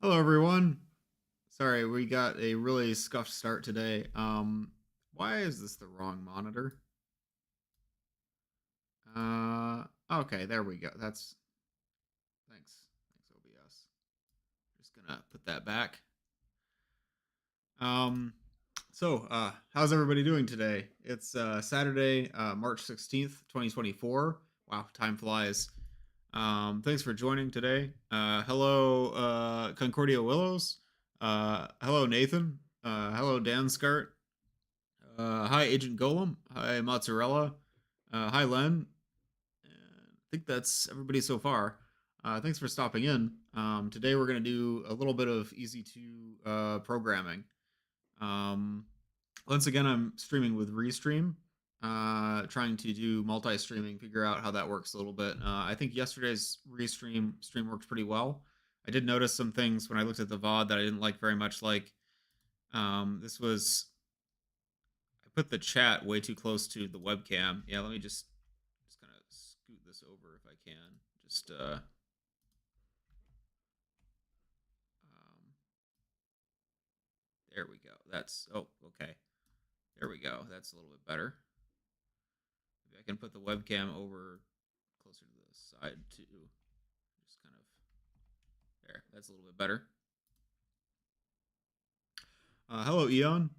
Hello, everyone. Sorry, we got a really scuffed start today. Why is this the wrong monitor? Okay, there we go. Thanks. Thanks, OBS. Just gonna put that back. Um, how's everybody doing today? It's Saturday, March 16th, 2024. Wow, time flies. Thanks for joining today. Hello, Concordia Willows. Hello, Nathan. Hello, Dan Scart. Hi, Agent Golem. Hi, Mozzarella. Hi, Len. I think that's everybody so far. Thanks for stopping in. Today we're going to do a little bit of EZ2 programming. Once again, I'm streaming with Restream, trying to do multi-streaming, figure out how that works a little bit. I think yesterday's Restream stream worked pretty well. I did notice some things when I looked at the VOD that I didn't like very much. Like this was, I put the chat way too close to the webcam. Yeah, let me just kind of scoot this over if I can. Just there we go. Okay. There we go. That's a little bit better. Maybe I can put the webcam over closer to the side too. Just kind of there. That's a little bit better. Hello, Eon.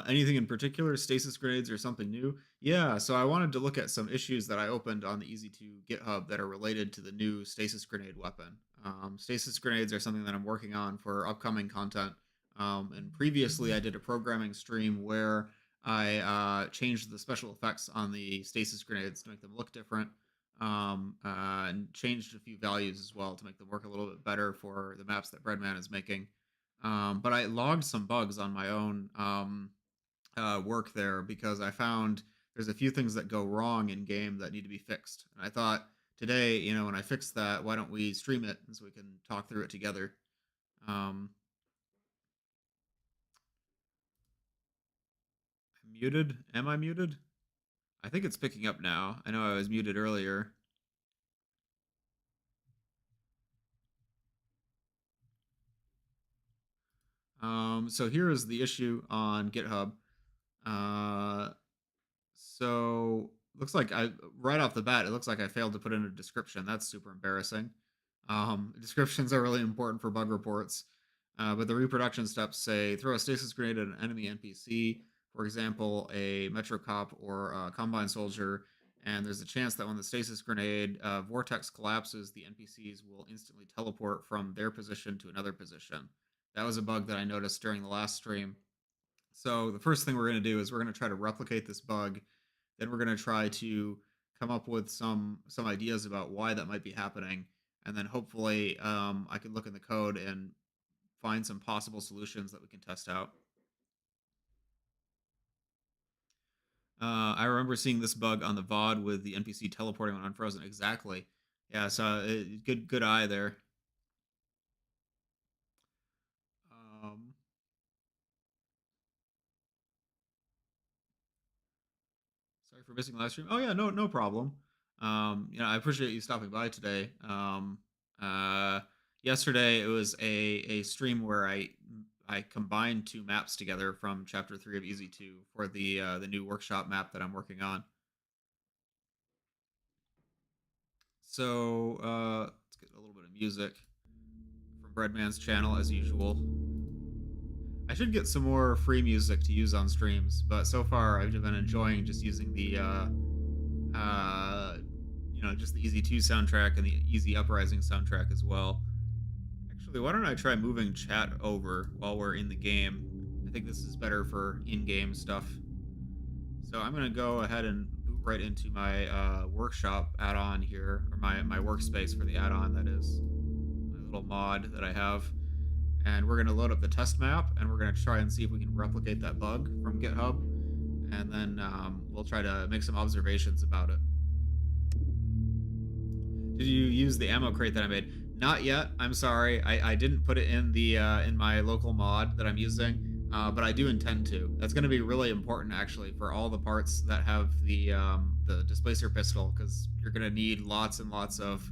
Anything in particular? Stasis grenades or something new? Yeah, so I wanted to look at some issues that I opened on the EZ2 GitHub that are related to the new stasis grenade weapon. Stasis grenades are something that I'm working on for upcoming content. And previously, I did a programming stream where I changed the special effects on the stasis grenades to make them look different, and changed a few values as well to make them work a little bit better for the maps that Breadman is making. But I logged some bugs on my own work there because I found there's a few things that go wrong in game that need to be fixed. And I thought today, when I fix that, why don't we stream it so we can talk through it together? I'm muted. Am I muted? I think it's picking up now. I know I was muted earlier. So here is the issue on GitHub. So looks like right off the bat, it looks like I failed to put in a description. That's super embarrassing. Descriptions are really important for bug reports. But the reproduction steps say throw a stasis grenade at an enemy NPC, for example, a Metro Cop or a Combine Soldier, and there's a chance that when the stasis grenade vortex collapses, the NPCs will instantly teleport from their position to another position. That was a bug that I noticed during the last stream. So the first thing we're going to do is we're going to try to replicate this bug. Then we're going to try to come up with some ideas about why that might be happening, and then hopefully I can look in the code and find some possible solutions that we can test out. I remember seeing this bug on the VOD with the NPC teleporting when unfrozen. Exactly. Yeah, so good eye there. Sorry for missing the last stream. Oh yeah, no problem. I appreciate you stopping by today. Yesterday it was a stream where I combined two maps together from Chapter 3 of EZ2 for the new workshop map that I'm working on. So let's get a little bit of music from Breadman's channel as usual. I should get some more free music to use on streams, but so far I've been enjoying just using the just the EZ2 soundtrack and the EZ Uprising soundtrack as well. Actually, why don't I try moving chat over while we're in the game? I think this is better for in-game stuff. So I'm gonna go ahead and boot right into my workshop add-on here, or my workspace for the add-on, that is my little mod that I have. And we're going to load up the test map, and we're going to try and see if we can replicate that bug from GitHub. And then we'll try to make some observations about it. Did you use the ammo crate that I made? Not yet. I'm sorry. I didn't put it in the in my local mod that I'm using, but I do intend to. That's going to be really important, actually, for all the parts that have the displacer pistol, because you're going to need lots and lots of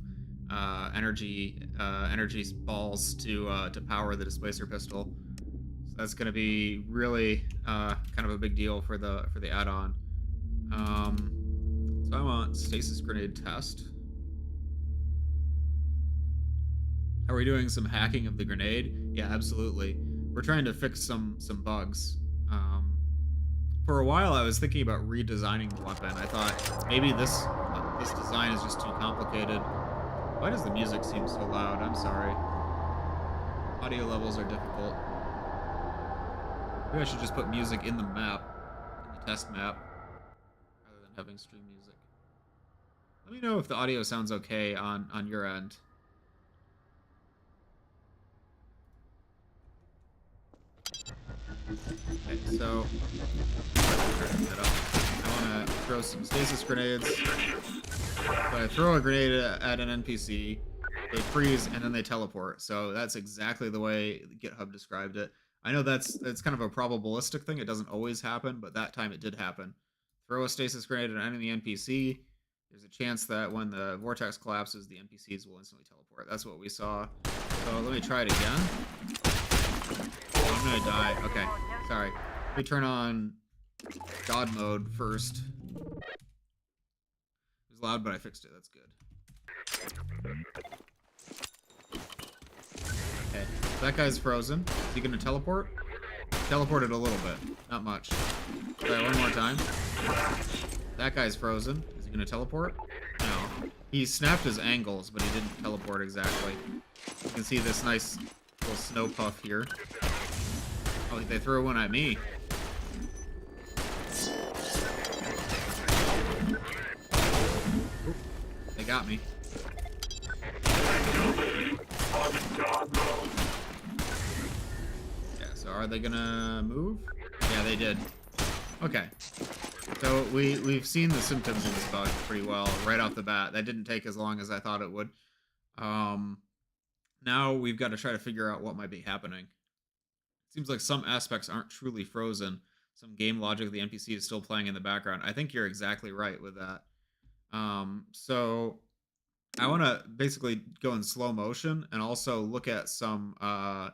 energy balls to power the displacer pistol. So that's going to be really kind of a big deal for the add-on. So I want stasis grenade test. Are we doing some hacking of the grenade? Yeah, absolutely. We're trying to fix some bugs. For a while, I was thinking about redesigning the weapon. I thought maybe this design is just too complicated. Why does the music seem so loud? I'm sorry. Audio levels are difficult. Maybe I should just put music in the map, in the test map, rather than having stream music. Let me know if the audio sounds okay on your end. Okay, so I want to throw some stasis grenades. So I throw a grenade at an NPC, they freeze, and then they teleport. So that's exactly the way GitHub described it. I know that's kind of a probabilistic thing. It doesn't always happen, but that time it did happen. Throw a stasis grenade at an enemy NPC. There's a chance that when the vortex collapses, the NPCs will instantly teleport. That's what we saw. So let me try it again. Oh, I'm gonna die. Okay, sorry. Let me turn on God mode first. It was loud, but I fixed it. That's good. Okay, that guy's frozen. Is he gonna teleport? Teleported a little bit, not much. Try one more time. That guy's frozen. Is he gonna teleport? No. He snapped his angles, but he didn't teleport exactly. You can see this nice little snow puff here. Oh, they threw one at me. Oop, they got me. Yeah, so are they gonna move? Yeah, they did. Okay. So we've seen the symptoms of this bug pretty well right off the bat. That didn't take as long as I thought it would. Now we've got to try to figure out what might be happening. It seems like some aspects aren't truly frozen. Some game logic of the NPC is still playing in the background. I think you're exactly right with that. So I want to basically go in slow motion and also look at some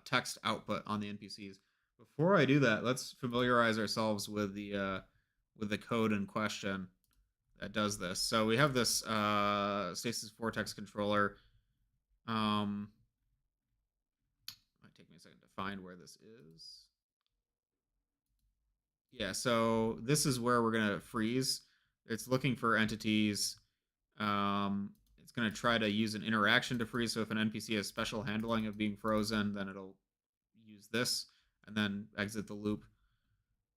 text output on the NPCs. Before I do that, let's familiarize ourselves with the code in question that does this. So we have this stasis vortex controller. Might take me a second to find where this is. Yeah, so this is where we're gonna freeze. It's looking for entities. It's gonna try to use an interaction to freeze. So if an NPC has special handling of being frozen, then it'll use this and then exit the loop.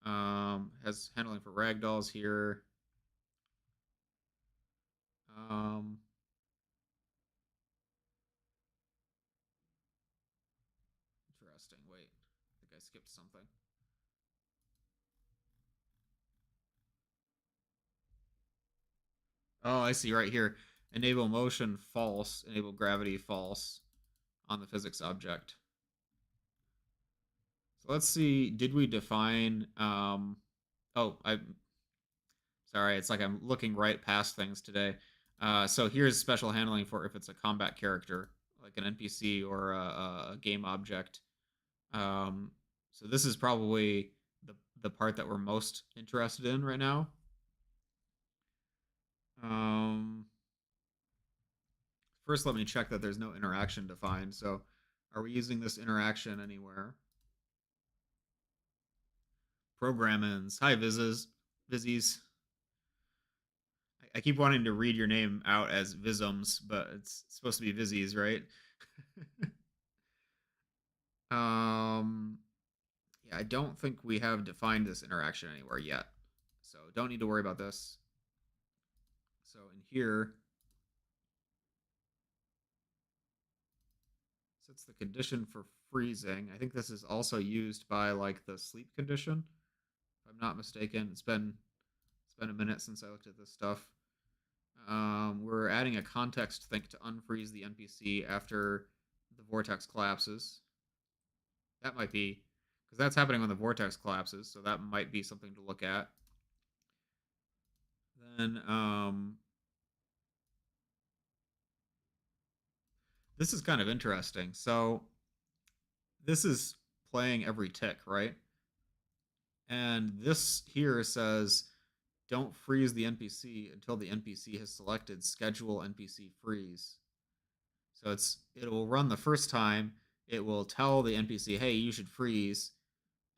Has handling for ragdolls here. Interesting. Wait, I think I skipped something. Oh, I see right here. Enable motion false, enable gravity false on the physics object. So let's see, did we define, oh, sorry, it's like I'm looking right past things today. So here's special handling for if it's a combat character, like an NPC or a game object. So this is probably the part that we're most interested in right now. First, let me check that there's no interaction defined. So are we using this interaction anywhere? Programmings. Hi, Vizzies. I keep wanting to read your name out as Visums, but it's supposed to be Vizzies, right? Yeah, I don't think we have defined this interaction anywhere yet. So don't need to worry about this. So in here, sets the condition for freezing. I think this is also used by like the sleep condition. If I'm not mistaken, it's been a minute since I looked at this stuff. We're adding a context think to unfreeze the NPC after the vortex collapses. That might be, because that's happening when the vortex collapses, so that might be something to look at. Then this is kind of interesting. So this is playing every tick, right? And this here says don't freeze the NPC until the NPC has selected schedule NPC freeze. So it will run the first time, it will tell the NPC, hey, you should freeze,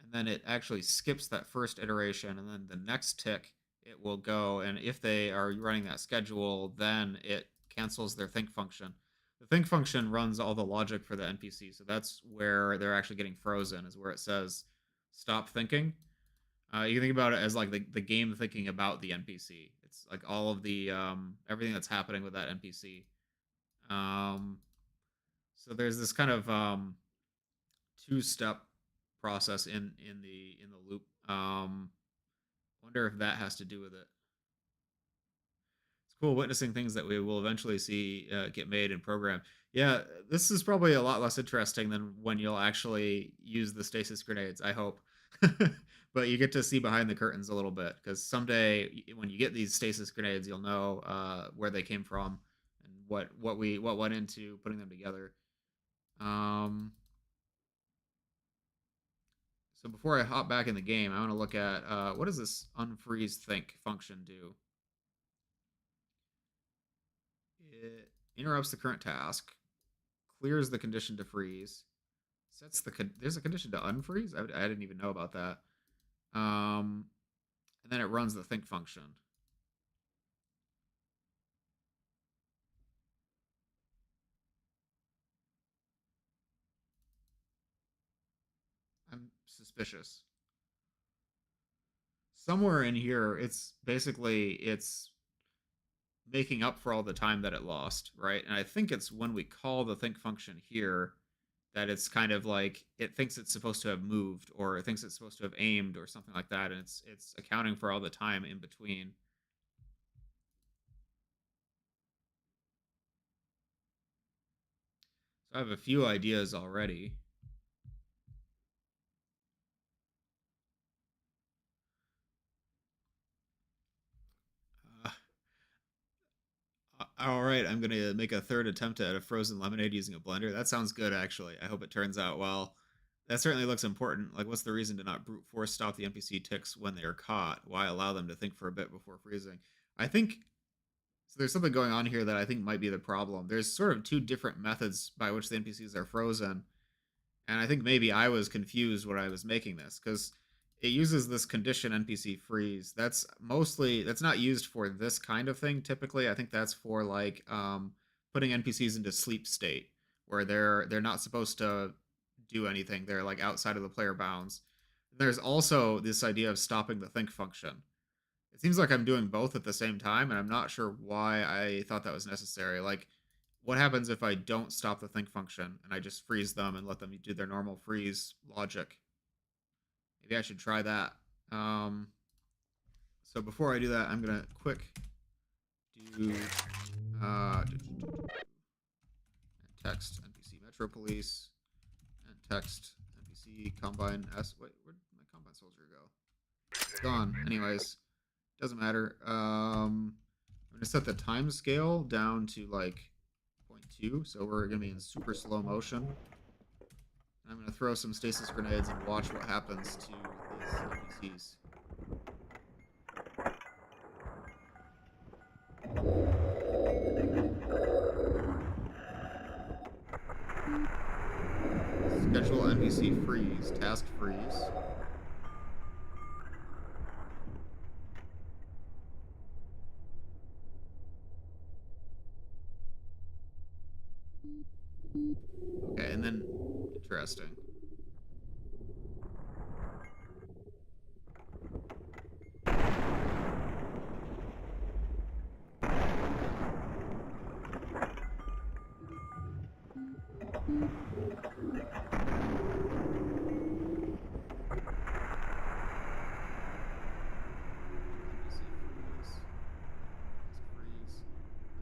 and then it actually skips that first iteration, and then the next tick it will go, and if they are running that schedule, then it cancels their think function. The think function runs all the logic for the NPC, so that's where they're actually getting frozen, is where it says stop thinking. You can think about it as like the game thinking about the NPC. It's like all of the everything that's happening with that NPC. Um, so there's this kind of two-step process in the loop. Wonder if that has to do with it. It's cool witnessing things that we will eventually see get made and programmed. Yeah, this is probably a lot less interesting than when you'll actually use the stasis grenades, I hope. But you get to see behind the curtains a little bit, because someday when you get these stasis grenades, you'll know where they came from and what went into putting them together. So before I hop back in the game, I want to look at what does this unfreeze think function do? It interrupts the current task, clears the condition to freeze, sets there's a condition to unfreeze. I didn't even know about that. And then it runs the think function. I'm suspicious. Somewhere in here, it's making up for all the time that it lost, right? And I think it's when we call the think function here that it's kind of like it thinks it's supposed to have moved, or it thinks it's supposed to have aimed or something like that, and it's accounting for all the time in between. So I have a few ideas already. All right, I'm gonna make a third attempt at a frozen lemonade using a blender. That sounds good, actually. I hope it turns out well. That certainly looks important. Like, what's the reason to not brute force stop the NPC ticks when they are caught? Why allow them to think for a bit before freezing? I think so. There's something going on here that I think might be the problem. There's sort of two different methods by which the NPCs are frozen, and I think maybe I was confused when I was making this, because it uses this condition NPC freeze. That's not used for this kind of thing typically. I think that's for like putting NPCs into sleep state, where they're not supposed to do anything. They're like outside of the player bounds. There's also this idea of stopping the think function. It seems like I'm doing both at the same time, and I'm not sure why I thought that was necessary. Like, what happens if I don't stop the think function and I just freeze them and let them do their normal freeze logic? Maybe I should try that. So before I do that, I'm gonna quick do text NPC Metro Police and text NPC Combine S. Wait, where'd my Combine Soldier go? It's gone. Anyways, doesn't matter. I'm gonna set the time scale down to like 0.2, so we're gonna be in super slow motion. I'm going to throw some stasis grenades and watch what happens to these NPCs. Schedule NPC freeze. Task freeze. Okay, and then interesting.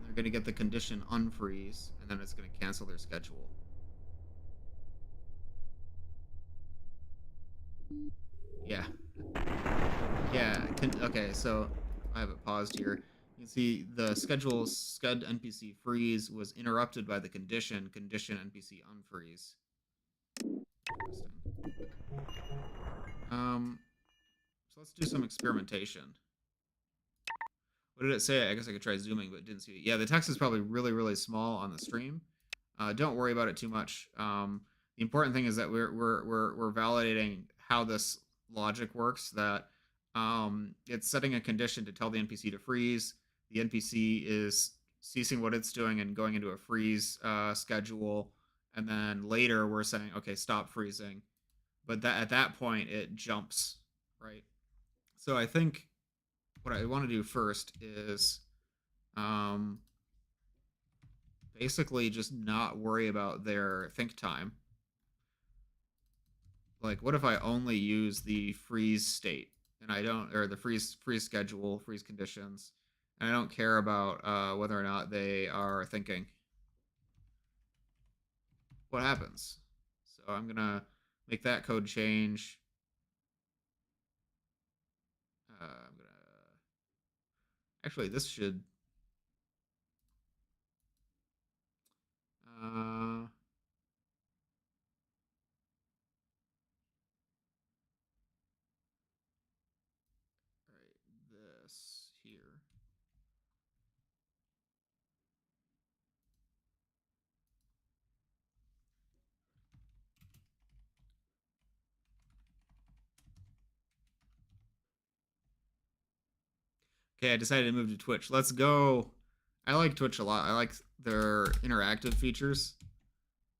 They're going to get the condition unfreeze, and then it's going to cancel their schedule. Yeah. Yeah. Okay, so I have it paused here. You You can see the schedule sched NPC freeze was interrupted by the condition NPC unfreeze. Interesting. So let's do some experimentation. What did it say? I guess I could try zooming, but didn't see it. Yeah, the text is probably really, really small on the stream. Don't worry about it too much. The important thing is that we're validating how this logic works. That it's setting a condition to tell the NPC to freeze. The NPC is ceasing what it's doing and going into a freeze schedule, and then later we're saying, okay, stop freezing. But at that point it jumps, right? So I think what I want to do first is basically just not worry about their think time. Like, what if I only use the freeze state and I don't, or the freeze schedule, freeze conditions, and I don't care about whether or not they are thinking? What happens? So I'm gonna make that code change. I'm gonna actually, this should right, this here. Okay, I decided to move to Twitch. Let's go. I like Twitch a lot. I like their interactive features.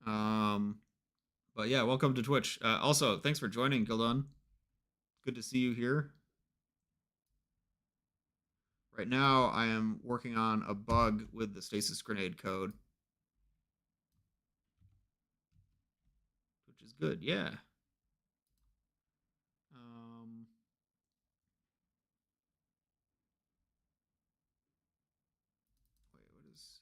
But yeah, welcome to Twitch. Also, thanks for joining, Gildon. Good to see you here. Right now, I am working on a bug with the stasis grenade code, which is good. Yeah. Wait, what is?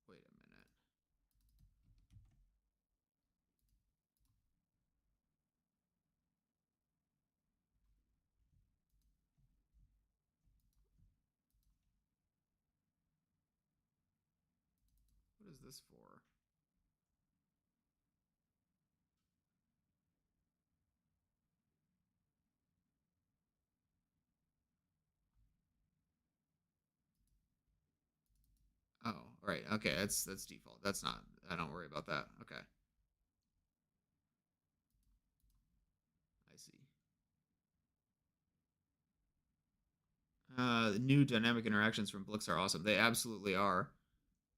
Wait a minute. What is this for? Oh, right. Okay, that's default. That's not. I don't worry about that. Okay. I see. New dynamic interactions from Blix are awesome. They absolutely are.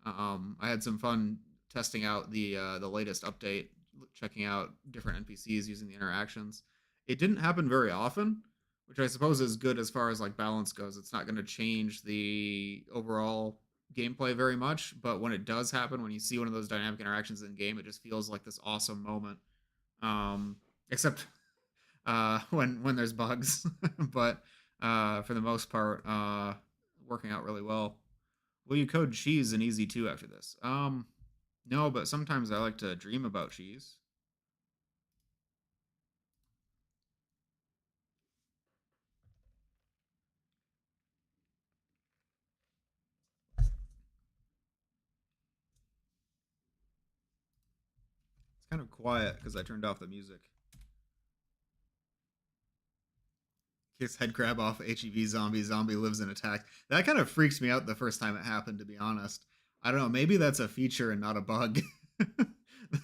I had some fun testing out the latest update, checking out different NPCs using the interactions. It didn't happen very often, which I suppose is good as far as like balance goes. It's not going to change the overall gameplay very much, but when it does happen, when you see one of those dynamic interactions in game, it just feels like this awesome moment. Except when there's bugs, but for the most part, working out really well. Will you code cheese in EZ2 after this? No, but sometimes I like to dream about cheese. It's kind of quiet because I turned off the music. Kicks head crab off HEV zombie. Zombie lives in attack. That kind of freaks me out the first time it happened, to be honest. I don't know. Maybe that's a feature and not a bug.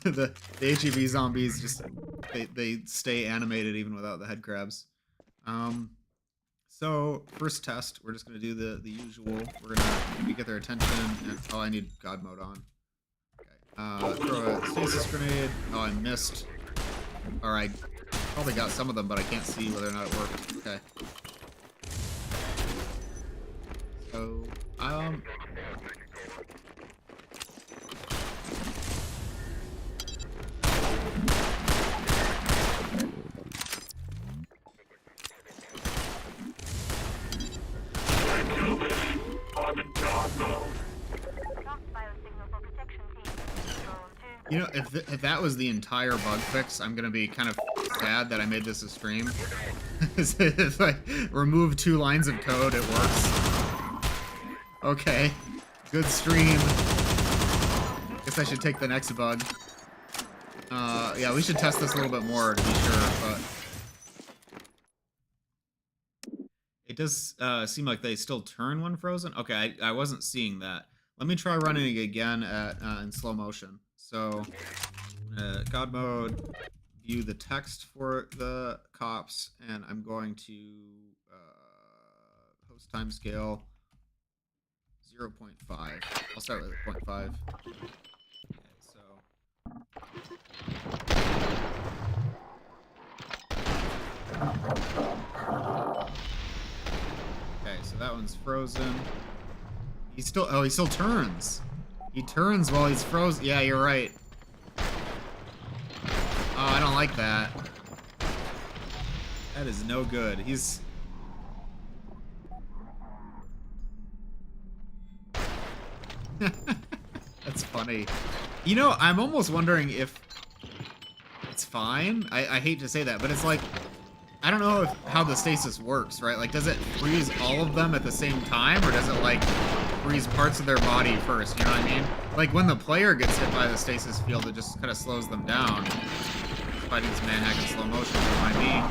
the HEV zombies just they stay animated even without the head crabs. So first test, we're just gonna do the usual. We're gonna get their attention. And, oh, I need God mode on. Okay. Throw a stasis grenade. Oh, I missed. All right. Probably got some of them, but I can't see whether or not it worked. Okay. So, If that was the entire bug fix, I'm gonna be kind of sad that I made this a stream. If I remove 2 lines of code, it works. Okay, good stream. Guess I should take the next bug. Yeah, we should test this a little bit more to be sure, but it does seem like they still turn when frozen. Okay, I wasn't seeing that. Let me try running it again at in slow motion. So, God mode, view the text for the cops, and I'm going to host timescale 0.5. I'll start with 0.5. Okay, so that one's frozen. He still turns. He turns while he's frozen. Yeah, you're right. Oh, I don't like that. That is no good. He's... That's funny. You know, I'm almost wondering if it's fine. I hate to say that, but it's like, I don't know how the stasis works, right? Like, does it freeze all of them at the same time, or does it, like, freeze parts of their body first, you know what I mean? Like, when the player gets hit by the stasis field, it just kind of slows them down. Fighting this manhack in slow motion, don't mind me.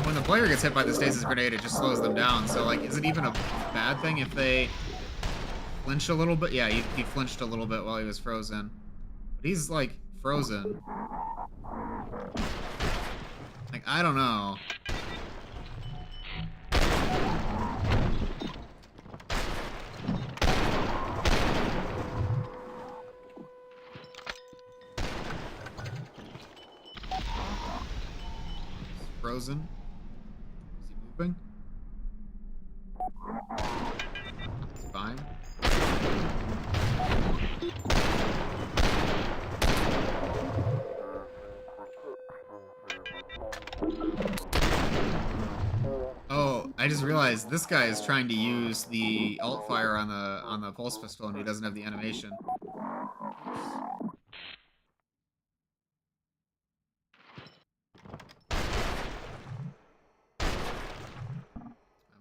When the player gets hit by the stasis grenade, it just slows them down. So, like, is it even a bad thing if they flinch a little bit? Yeah, he flinched a little bit while he was frozen. But he's, like, frozen. Like, I don't know. He's frozen. Is he moving? It's fine. Oh, I just realized this guy is trying to use the alt fire on the pulse pistol, and he doesn't have the animation.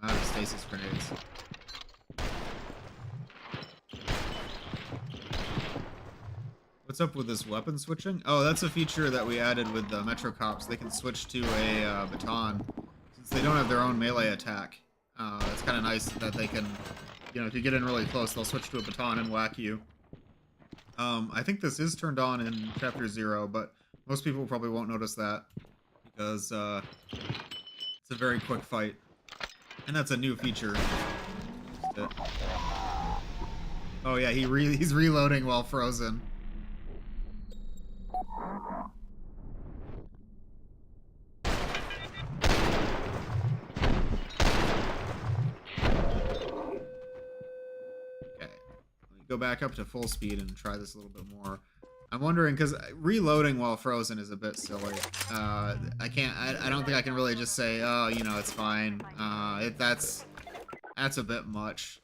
I'm out of stasis grenades. What's up with this weapon switching? Oh, that's a feature that we added with the Metro Cops. They can switch to a baton. Since they don't have their own melee attack, it's kind of nice that they can, you know, if you get in really close, they'll switch to a baton and whack you. I think this is turned on in Chapter 0, but most people probably won't notice that because it's a very quick fight. And that's a new feature. Oh yeah, he's reloading while frozen. Go back up to full speed and try this a little bit more. I'm wondering, because reloading while frozen is a bit silly. I don't think I can really just say, oh, you know, it's fine. That's a bit much.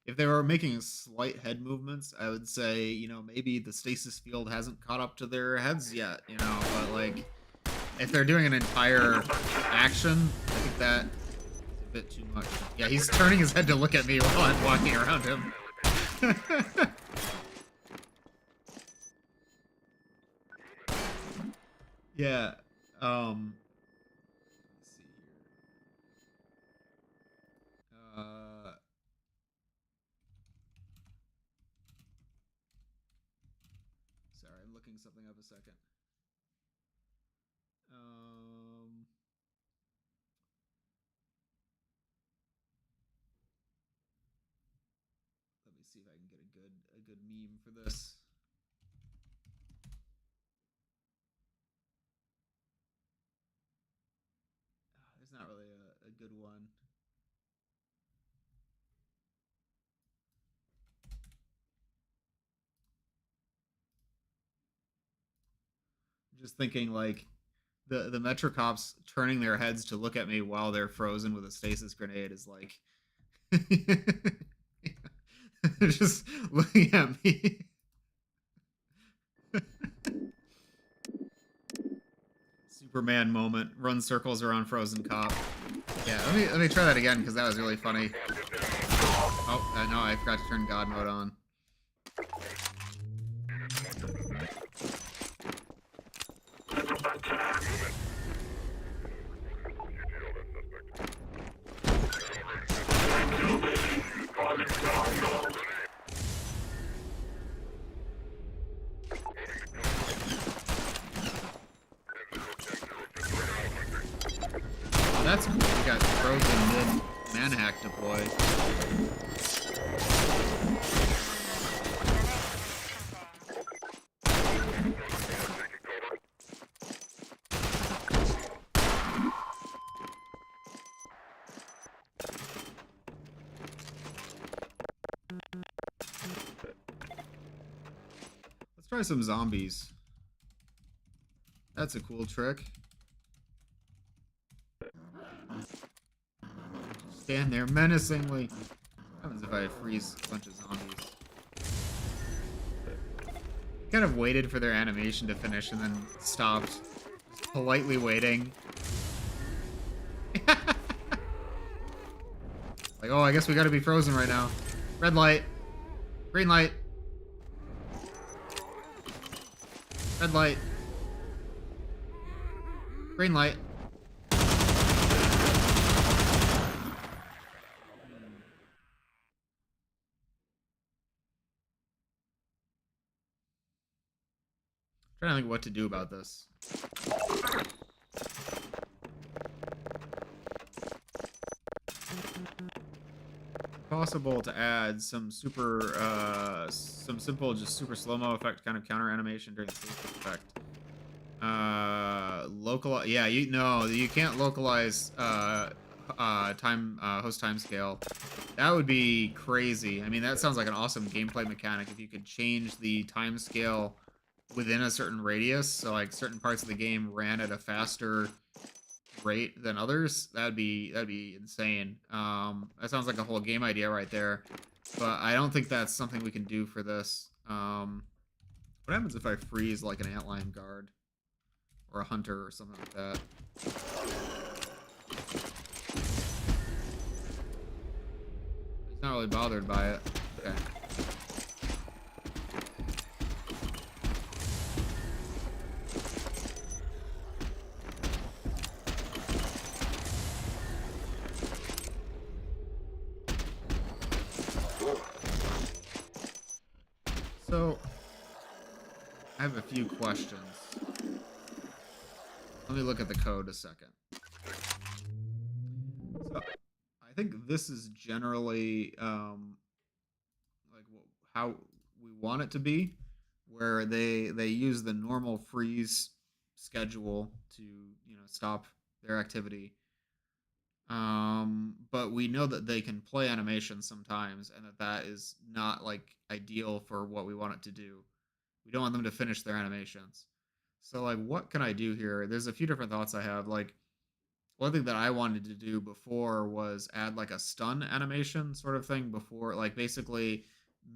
If they were making slight head movements, I would say, you know, maybe the stasis field hasn't caught up to their heads yet, you know, but like, if they're doing an entire action, I think that is a bit too much. Yeah, he's turning his head to look at me while I'm walking around him. Yeah, let's see here. Sorry, I'm looking something up a second. Let me see if I can get a good meme for this. There's not really a good one. I'm just thinking like the Metro Cops turning their heads to look at me while they're frozen with a stasis grenade is like just looking at me. Superman moment. Run circles around frozen cop. Yeah, let me try that again because that was really funny. Oh, no, I forgot to turn God mode on. That's cool. We got frozen mid manhack deployed. Let's try some zombies. That's a cool trick. Stand there menacingly. What happens if I freeze a bunch of zombies? Kind of waited for their animation to finish and then stopped. Just politely waiting. Like, oh, I guess we gotta be frozen right now. Red light. Green light. Red light. Green light. Trying to think what to do about this. Possible to add some some simple, just super slow-mo effect kind of counter animation during the safety effect. Localize, yeah, you can't localize host time scale. That would be crazy. I mean, that sounds like an awesome gameplay mechanic if you could change the time scale within a certain radius, so like certain parts of the game ran at a faster rate than others. That'd be insane. That sounds like a whole game idea right there, but I don't think that's something we can do for this. What happens if I freeze like an antlion guard or a hunter or something like that? He's not really bothered by it. Okay. So, I have a few questions. Let me look at the code a second. So, I think this is generally like how we want it to be, where they use the normal freeze schedule to stop their activity. But we know that they can play animation sometimes, and that is not like ideal for what we want it to do. We don't want them to finish their animations. So like, what can I do here? There's a few different thoughts I have. Like, one thing that I wanted to do before was add like a stun animation sort of thing before, like basically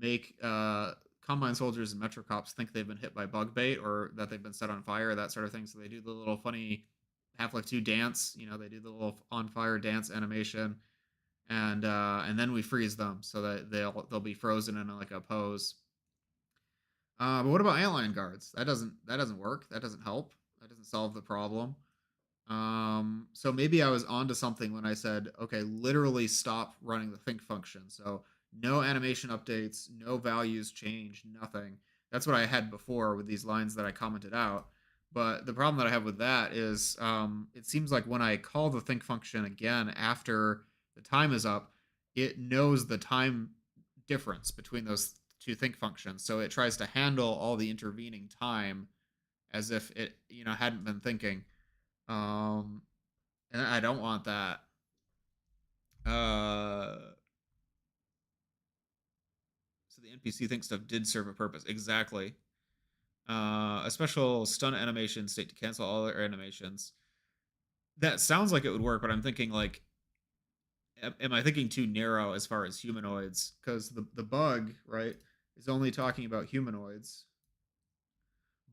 make combine soldiers and metro cops think they've been hit by bug bait or that they've been set on fire, that sort of thing. So they do the little funny Half-Life 2 dance, they do the little on fire dance animation, and then we freeze them so that they'll be frozen in like a pose. But what about antlion guards? That doesn't work. That doesn't help. That doesn't solve the problem. So maybe I was onto something when I said, okay, literally stop running the think function. So no animation updates, no values change, nothing. That's what I had before with these lines that I commented out. But the problem that I have with that is it seems like when I call the think function again after the time is up, it knows the time difference between those two think functions. So it tries to handle all the intervening time as if it, hadn't been thinking. And I don't want that. So the NPC think stuff did serve a purpose. Exactly. A special stun animation state to cancel all their animations. That sounds like it would work, but I'm thinking like, am I thinking too narrow as far as humanoids? Because the bug, right, is only talking about humanoids.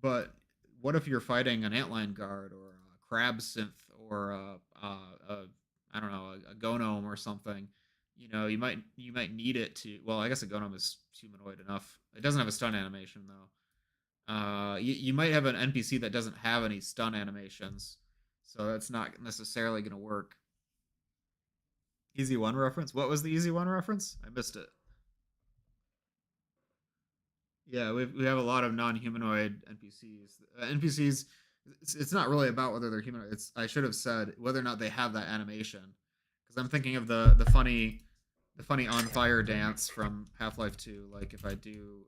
But what if you're fighting an antlion guard or a crab synth or a I don't know a gonome or something, you might need it to. Well, I guess a gonome is humanoid enough. It doesn't have a stun animation though. You might have an NPC that doesn't have any stun animations, so that's not necessarily going to work. EZ1 reference? What was the EZ1 reference? I missed it. Yeah, we have a lot of non-humanoid NPCs. NPCs, it's not really about whether they're humanoid. It's I should have said whether or not they have that animation, because I'm thinking of the funny on fire dance from Half-Life 2. Like if I do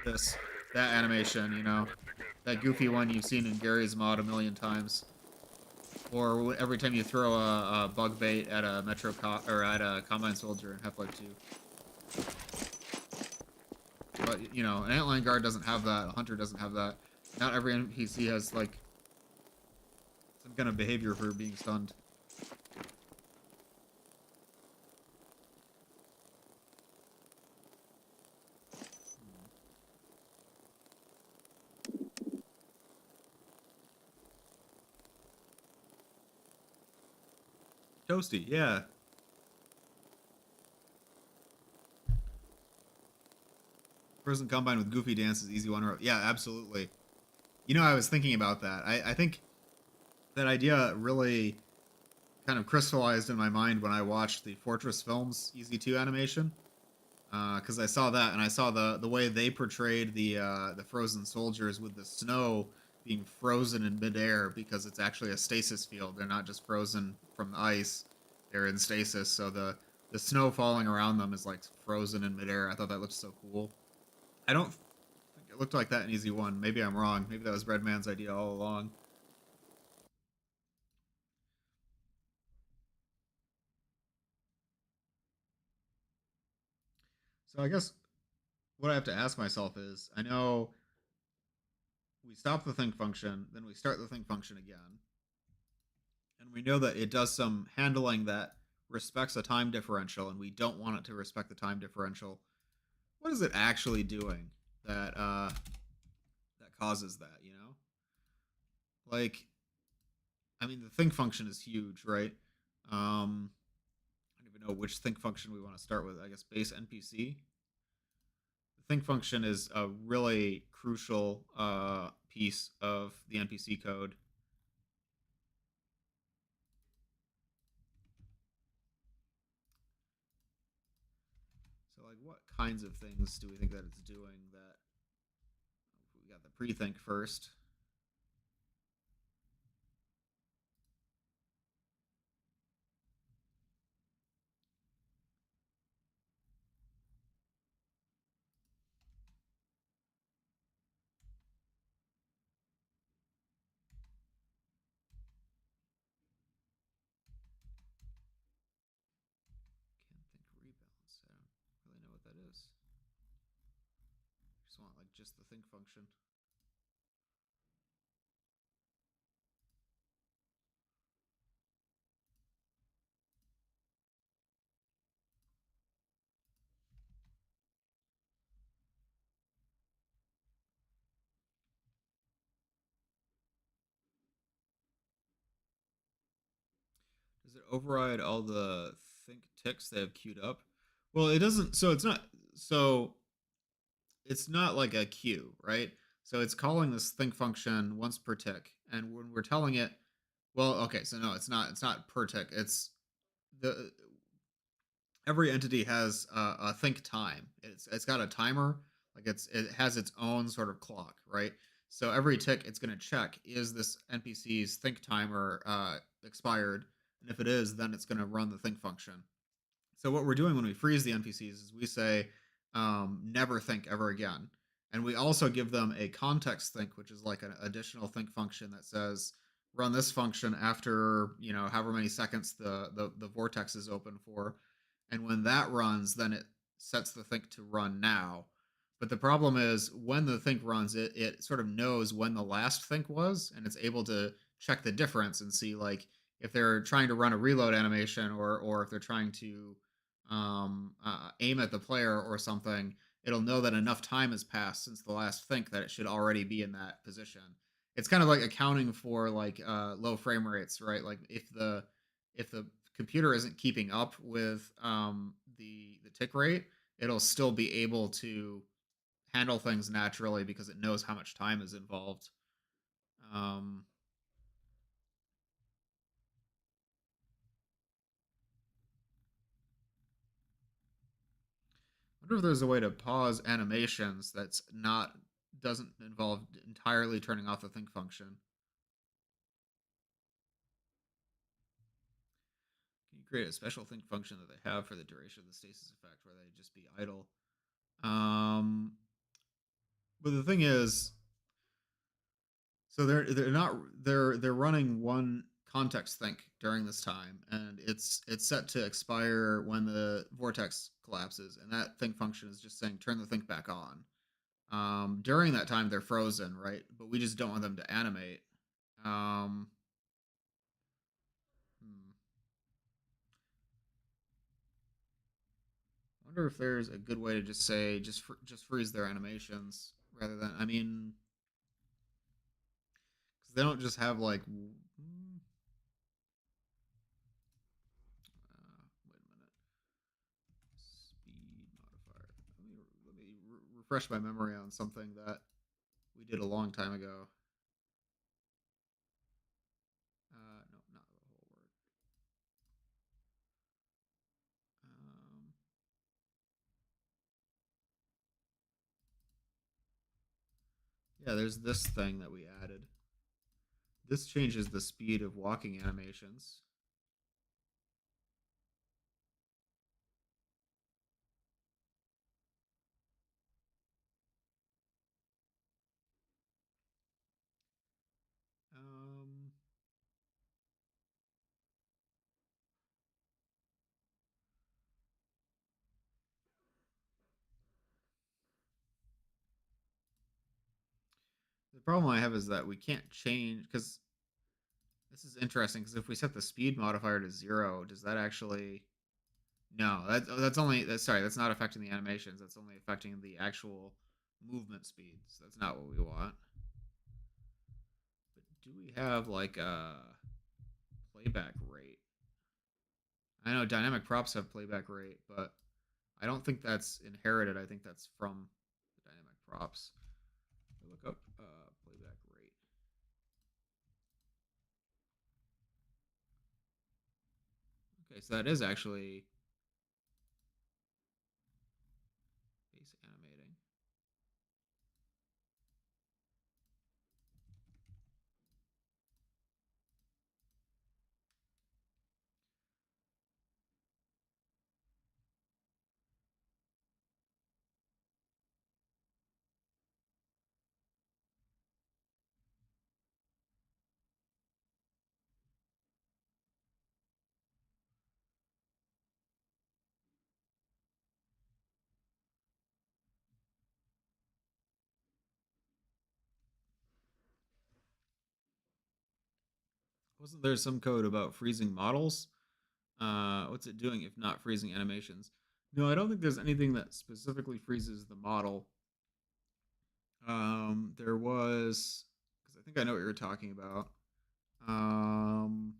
this that animation, that goofy one you've seen in Gary's mod a million times, or every time you throw a bug bait at a or at a combine soldier in Half-Life 2. But an antline guard doesn't have that. A hunter doesn't have that. Not every NPC has like some kind of behavior for being stunned. Toasty, yeah. Frozen combine with goofy dances, easy one row. Yeah, absolutely. I was thinking about that. I think that idea really kind of crystallized in my mind when I watched the Fortress Films EZ2 animation. Because I saw that, and I saw the way they portrayed the frozen soldiers with the snow being frozen in midair because it's actually a stasis field. They're not just frozen from the ice; they're in stasis. So the snow falling around them is like frozen in midair. I thought that looked so cool. I don't think it looked like that in EZ1. Maybe I'm wrong. Maybe that was Breadman's idea all along. So I guess what I have to ask myself is, I know we stop the think function, then we start the think function again, and we know that it does some handling that respects a time differential, and we don't want it to respect the time differential. What is it actually doing that causes that? Like, I mean, the think function is huge, right? I don't even know which think function we want to start with. I guess base NPC. The think function is a really crucial piece of the NPC code. So, like, what kinds of things do we think that it's doing? That we got the pre-think first. Can't think rebalance. I don't really know what that is. Just want like just the think function. Does it override all the think ticks they have queued up? Well, it doesn't. So it's not. So it's not like a queue, right? So it's calling this think function once per tick, and when we're telling it, well, okay, so no, it's not. It's not per tick. It's the every entity has a think time. It's got a timer. Like it has its own sort of clock, right? So every tick, it's going to check, is this NPC's think timer expired, and if it is, then it's going to run the think function. So what we're doing when we freeze the NPCs is we say never think ever again, and we also give them a context think, which is like an additional think function that says run this function after however many seconds the vortex is open for, and when that runs, then it sets the think to run now. But the problem is when the think runs, it sort of knows when the last think was, and it's able to check the difference and see like if they're trying to run a reload animation or if they're trying to aim at the player or something, it'll know that enough time has passed since the last think that it should already be in that position. it's kind of like accounting for like low frame rates, right? Like if the computer isn't keeping up with the tick rate, it'll still be able to handle things naturally because it knows how much time is involved. Um, I wonder if there's a way to pause animations that's not doesn't involve entirely turning off the think function. Can you create a special think function that they have for the duration of the stasis effect where they just be idle? Um, but the thing is, so they're not they're running one context think during this time, and it's set to expire when the vortex collapses, and that think function is just saying turn the think back on. During that time, they're frozen, right? But we just don't want them to animate. Um, hmm. I wonder if there's a good way to just say just freeze their animations rather than I mean, because they don't just have like. Wait a minute. Speed modifier. Let me refresh my memory on something that we did a long time ago. No, not the whole word. Um, yeah, there's this thing that we added. This changes the speed of walking animations. Um, the problem I have is that we can't change because this is interesting because if we set the speed modifier to 0, does that actually no, that's only that's sorry, that's not affecting the animations. That's only affecting the actual movement speeds. That's not what we want. But do we have like a playback rate? I know dynamic props have playback rate, but I don't think that's inherited. I think that's from the dynamic props. Look up playback rate. Okay, so that is actually base animating. Wasn't there some code about freezing models? What's it doing if not freezing animations? No, I don't think there's anything that specifically freezes the model. There was because I think I know what you're talking about. Um,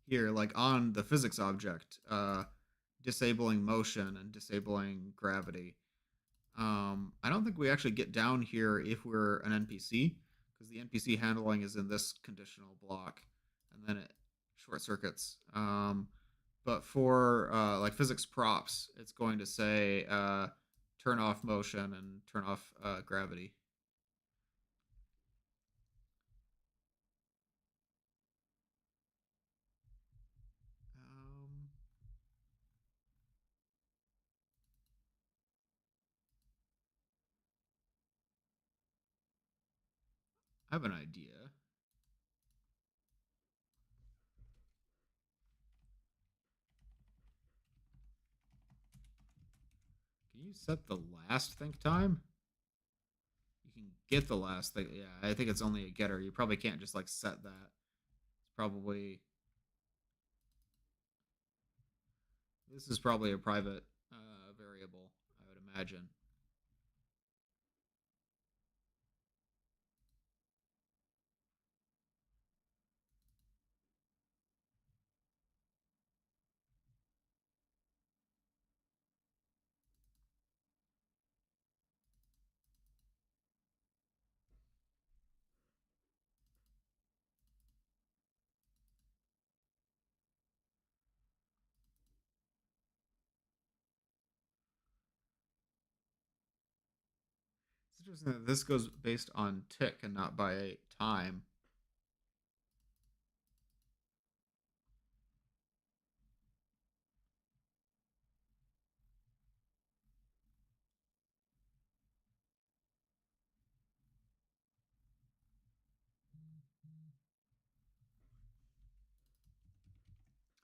Here, like on the physics object, disabling motion and disabling gravity. I don't think we actually get down here if we're an NPC because the NPC handling is in this conditional block, and then it short circuits. But for like physics props, it's going to say turn off motion and turn off gravity. Um, I have an idea. Can you set the last think time? You can get the last thing. Yeah, I think it's only a getter. You probably can't just like set that. It's probably this is probably a private variable. imagine. It's interesting that this goes based on tick and not by time.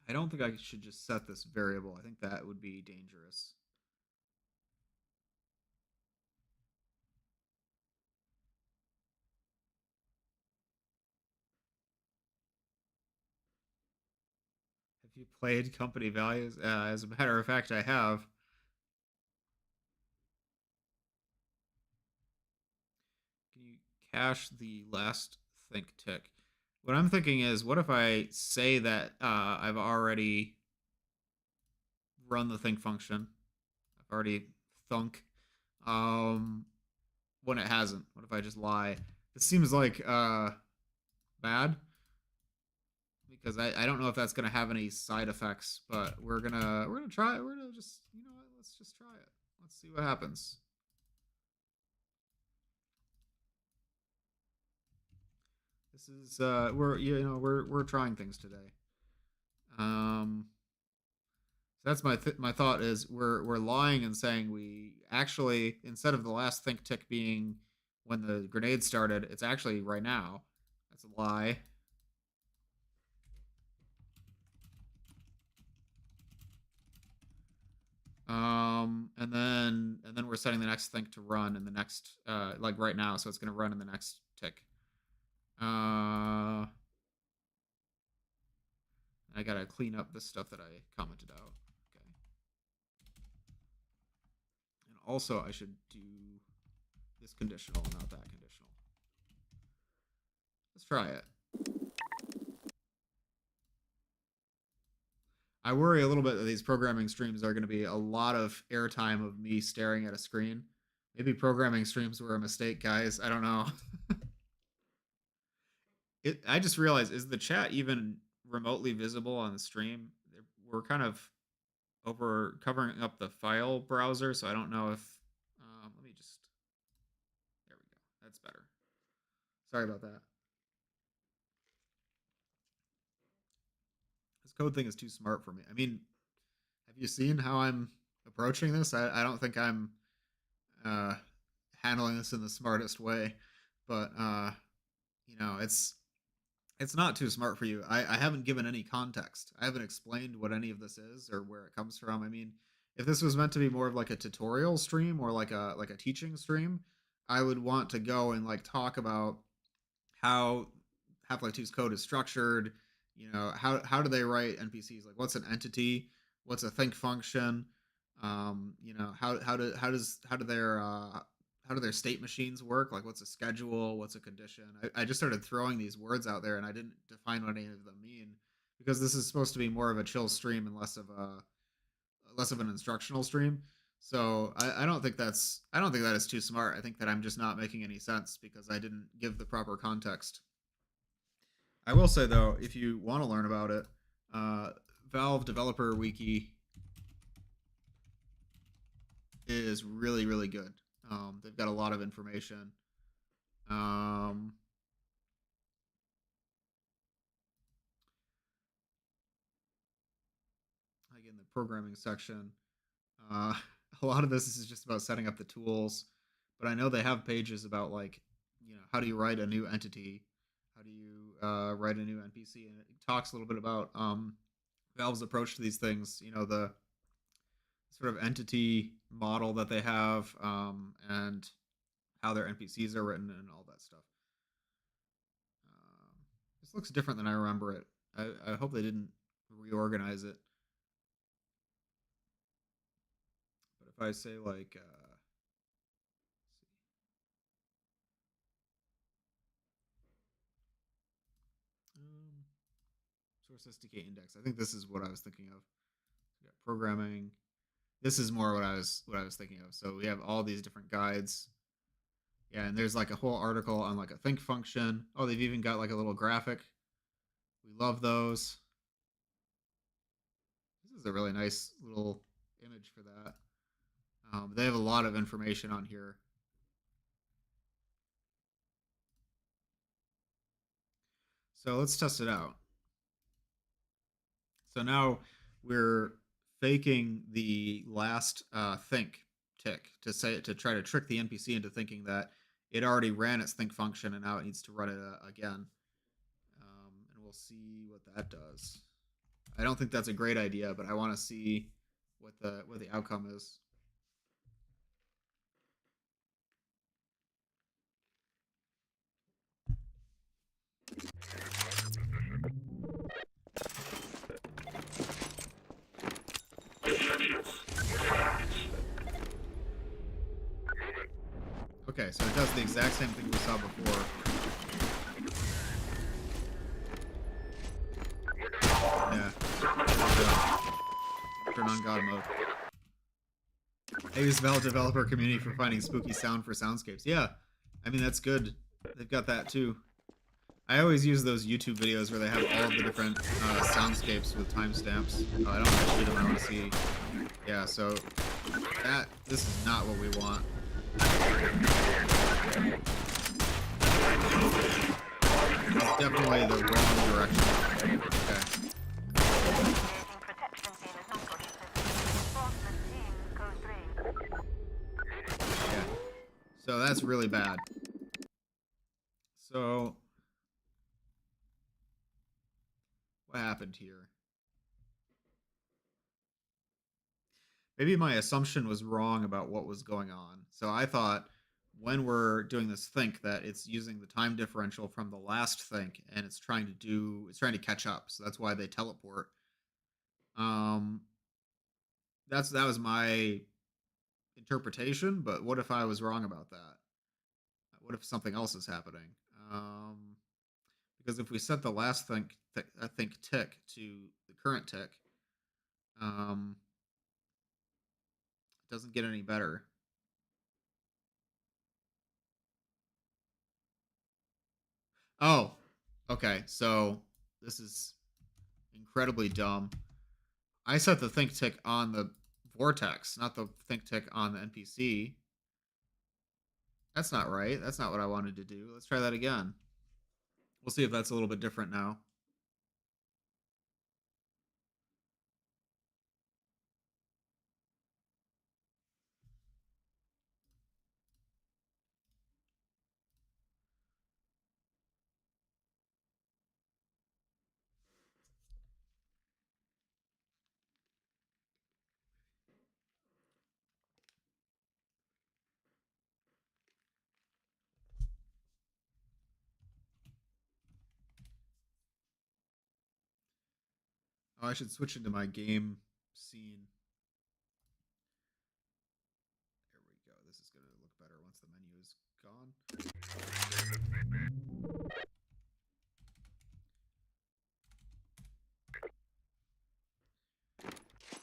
I don't think I should just set this variable. I think that would be dangerous. Have you played company values? As a matter of fact, I have. Can you cache the last think tick? What I'm thinking is, what if I say that I've already run the think function? I've already thunk. Um, when it hasn't. What if I just lie? This seems like bad because I don't know if that's gonna have any side effects, but we're gonna try it. We're gonna just what? Let's just try it. Let's see what happens. This is we're trying things today. So that's my thought is we're lying and saying we actually, instead of the last think tick being when the grenade started, it's actually right now. That's a lie. And then we're setting the next think to run in the next like right now, so it's going to run in the next tick. I gotta clean up the stuff that I commented out. Okay. And also, I should do this conditional, not that conditional. Let's try it. I worry a little bit that these programming streams are going to be a lot of airtime of me staring at a screen. Maybe programming streams were a mistake, guys. I don't know. I just realized, is the chat even remotely visible on the stream? We're kind of over covering up the file browser, so I don't know if. Let me just. There we go. That's better. Sorry about that. This code thing is too smart for me. I mean, have you seen how I'm approaching this? I don't think I'm uh, handling this in the smartest way, but it's not too smart for you. I haven't given any context. I haven't explained what any of this is or where it comes from. I mean, if this was meant to be more of like a tutorial stream or like a teaching stream, I would want to go and like talk about how Half-Life 2's code is structured. How do they write NPCs? Like, what's an entity? What's a think function? How do their state machines work? Like, what's a schedule? What's a condition? I just started throwing these words out there, and I didn't define what any of them mean because this is supposed to be more of a chill stream and less of an instructional stream. So I don't think that is too smart. I think that I'm just not making any sense because I didn't give the proper context. I will say though, if you want to learn about it, uh, Valve Developer Wiki is really really good. They've got a lot of information. Um, like in the programming section, uh, a lot of this is just about setting up the tools. But I know they have pages about like how do you write a new entity, how do you write a new NPC, and it talks a little bit about Valve's approach to these things. The sort of entity model that they have, and how their NPCs are written and all that stuff. This looks different than I remember it. I hope they didn't reorganize it. But if I say like um, source SDK index. I think this is what I was thinking of. We got programming. This is more what I was thinking of. So we have all these different guides. Yeah, and there's like a whole article on like a think function. Oh, they've even got like a little graphic. We love those. This is a really nice little image for that. They have a lot of information on here. So let's test it out. So now we're faking the last think tick to try to trick the NPC into thinking that it already ran its think function and now it needs to run it again. And we'll see what that does. I don't think that's a great idea, but I want to see what the outcome is. Okay, so it does the exact same thing we saw before. Yeah. Turn on God mode. I use Valve developer community for finding spooky sound for soundscapes. Yeah, I mean that's good. They've got that too. I always use those YouTube videos where they have all of the different soundscapes with timestamps. Oh, I don't want to shoot them. I want to see. Yeah, so this is not what we want. It's definitely the wrong direction. Okay. Yeah. So that's really bad. So what happened here? Maybe my assumption was wrong about what was going on. So I thought when we're doing this think that it's using the time differential from the last think and it's trying to catch up. So that's why they teleport. Um that was my interpretation, but what if I was wrong about that? What if something else is happening? Because if we set the last think tick to the current tick, um, it doesn't get any better. Oh, okay. So this is incredibly dumb. I set the think tick on the vortex, not the think tick on the NPC. That's not right. That's not what I wanted to do. Let's try that again. We'll see if that's a little bit different now. Oh, I should switch into my game scene. There we go. This is going to look better once the menu is gone.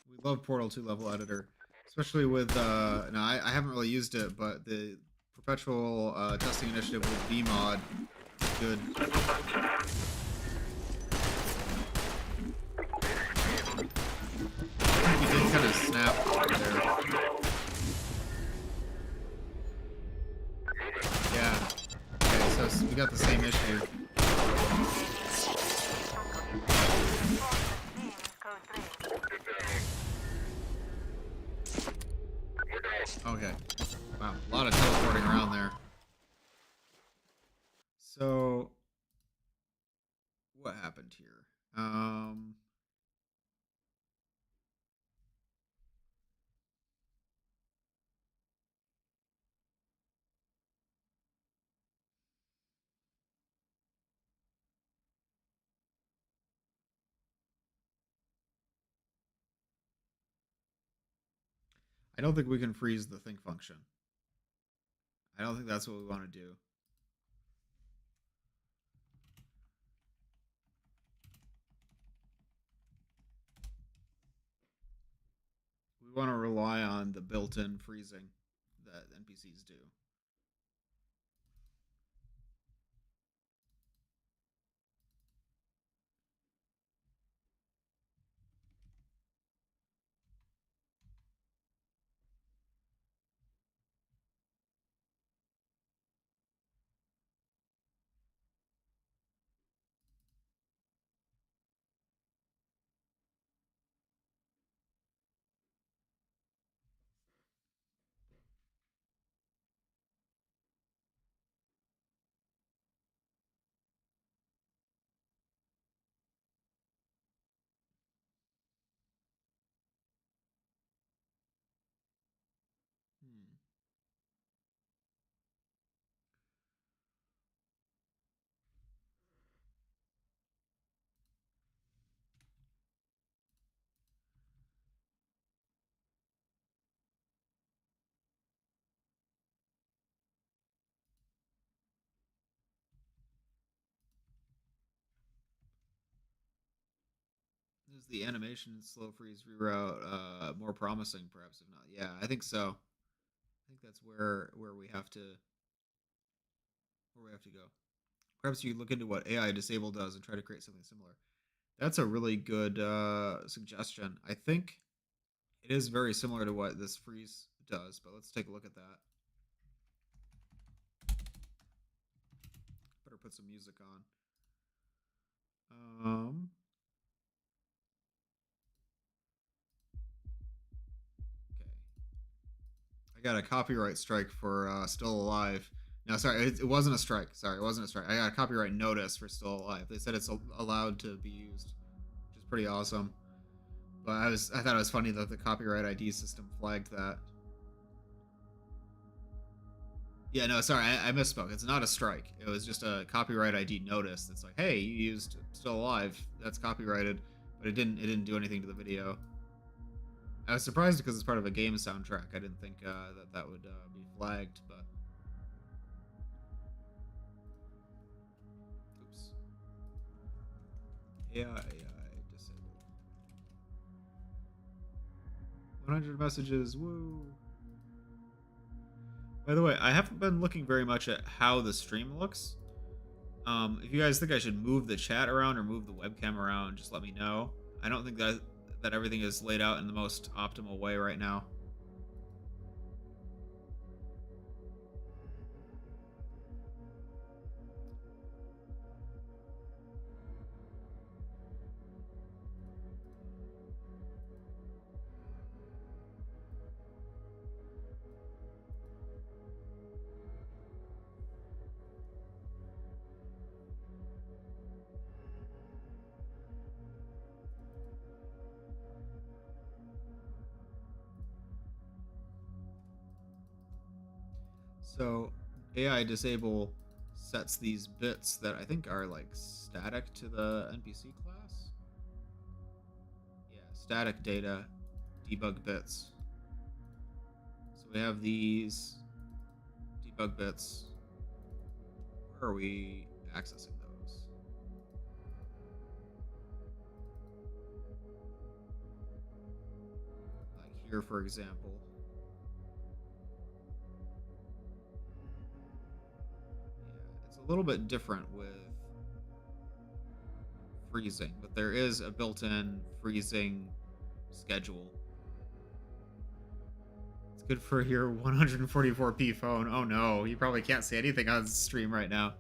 We love Portal 2 level editor, especially with no, I haven't really used it, but the perpetual testing initiative with vmod is good. I think you did kind of snap there. Yeah. Okay, so we got the same issue. Okay. Wow, a lot of teleporting around there. So, what happened here? I don't think we can freeze the think function. I don't think that's what we want to do. We want to rely on the built-in freezing that NPCs do. Hmm. Is the animation slow freeze reroute more promising, perhaps? If not, yeah, I think so. I think that's where we have to go. Perhaps you look into what AI disable does and try to create something similar. That's a really good suggestion. I think it is very similar to what this freeze does, but let's take a look at that. Better put some music on. Um, okay. I got a copyright strike for Still Alive. No, sorry, it wasn't a strike. Sorry, it wasn't a strike. I got a copyright notice for Still Alive. They said it's allowed to be used, which is pretty awesome. But I thought it was funny that the copyright ID system flagged that. Yeah, no, sorry, I misspoke. It's not a strike. It was just a copyright ID notice that's like, hey, you used Still Alive. That's copyrighted, but it didn't do anything to the video. I was surprised because it's part of a game soundtrack. I didn't think that would be flagged, but oops. AI disabled. 100 messages. Woo. By the way, I haven't been looking very much at how the stream looks. If you guys think I should move the chat around or move the webcam around, just let me know. I don't think that everything is laid out in the most optimal way right now. So AI disable sets these bits that I think are like static to the NPC class. Yeah, static data, debug bits. So we have these debug bits. Where are we accessing those? Like here, for example. Yeah, it's a little bit different with freezing, but there is a built-in freezing schedule. It's good for your 144p phone. Oh no, you probably can't see anything on stream right now.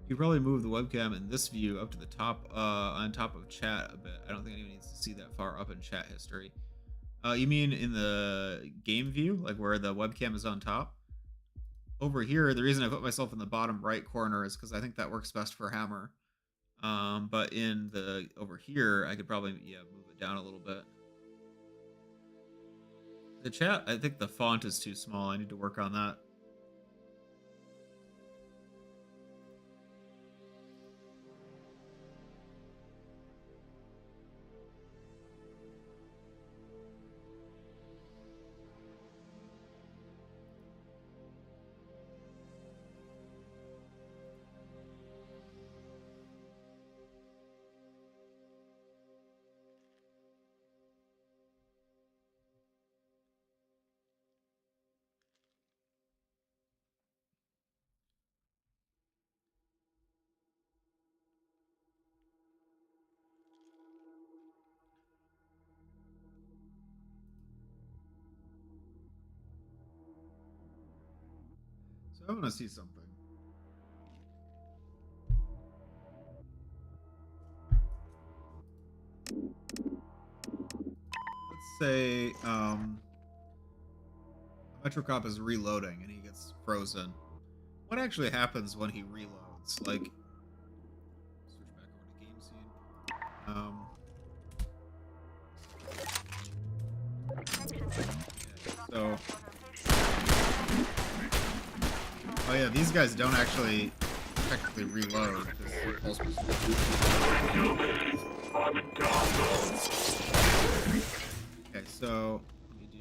You probably move the webcam in this view up to the top, on top of chat a bit. I don't think anyone needs to see that far up in chat history. You mean in the game view, like where the webcam is on top? Over here, the reason I put myself in the bottom right corner is because I think that works best for Hammer. But in the over here, I could probably move it down a little bit. The chat, I think the font is too small. I need to work on that. I want to see something. Let's say a Metro Cop is reloading and he gets frozen. What actually happens when he reloads? Like, switch back over to game scene. So, oh yeah, these guys don't actually technically reload because okay, so let me do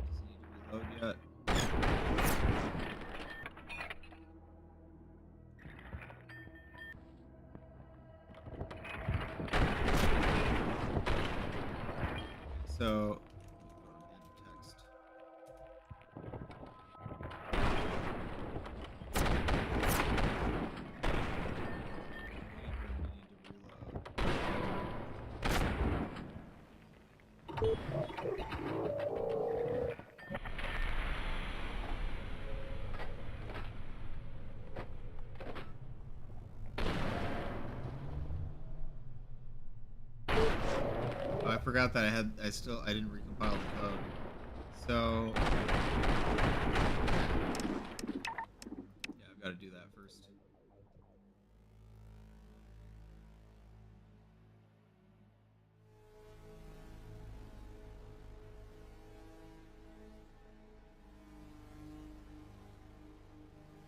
does it need to reload yet? So text. Oh, I forgot that I didn't recompile the code. So yeah, I've got to do that first.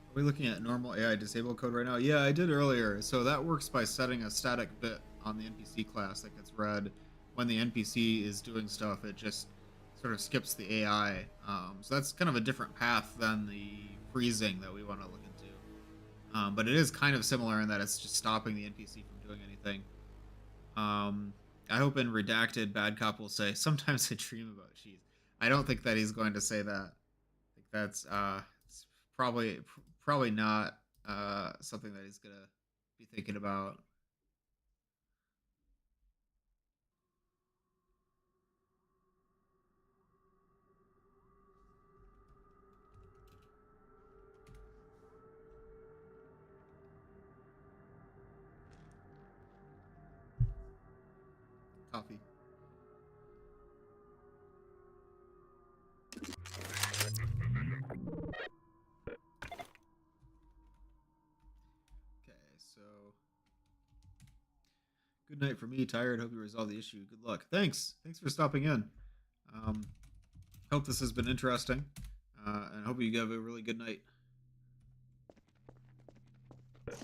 Are we looking at normal AI disable code right now? Yeah, I did earlier. So that works by setting a static bit on the NPC class that gets read when the NPC is doing stuff. It just sort of skips the AI. So that's kind of a different path than the freezing that we want to look into. But it is kind of similar in that it's just stopping the NPC from doing anything. I hope in Redacted, Bad Cop will say, sometimes I dream about cheese. I don't think that he's going to say that. I think that's it's probably not something that he's gonna be thinking about. Coffee. Okay, so good night for me. Tired. Hope you resolve the issue. Good luck. Thanks. Thanks for stopping in. Um, hope this has been interesting, and hope you have a really good night. Time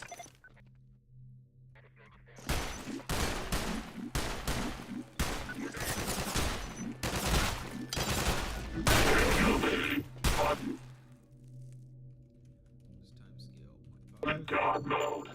scale 0.5. God mode.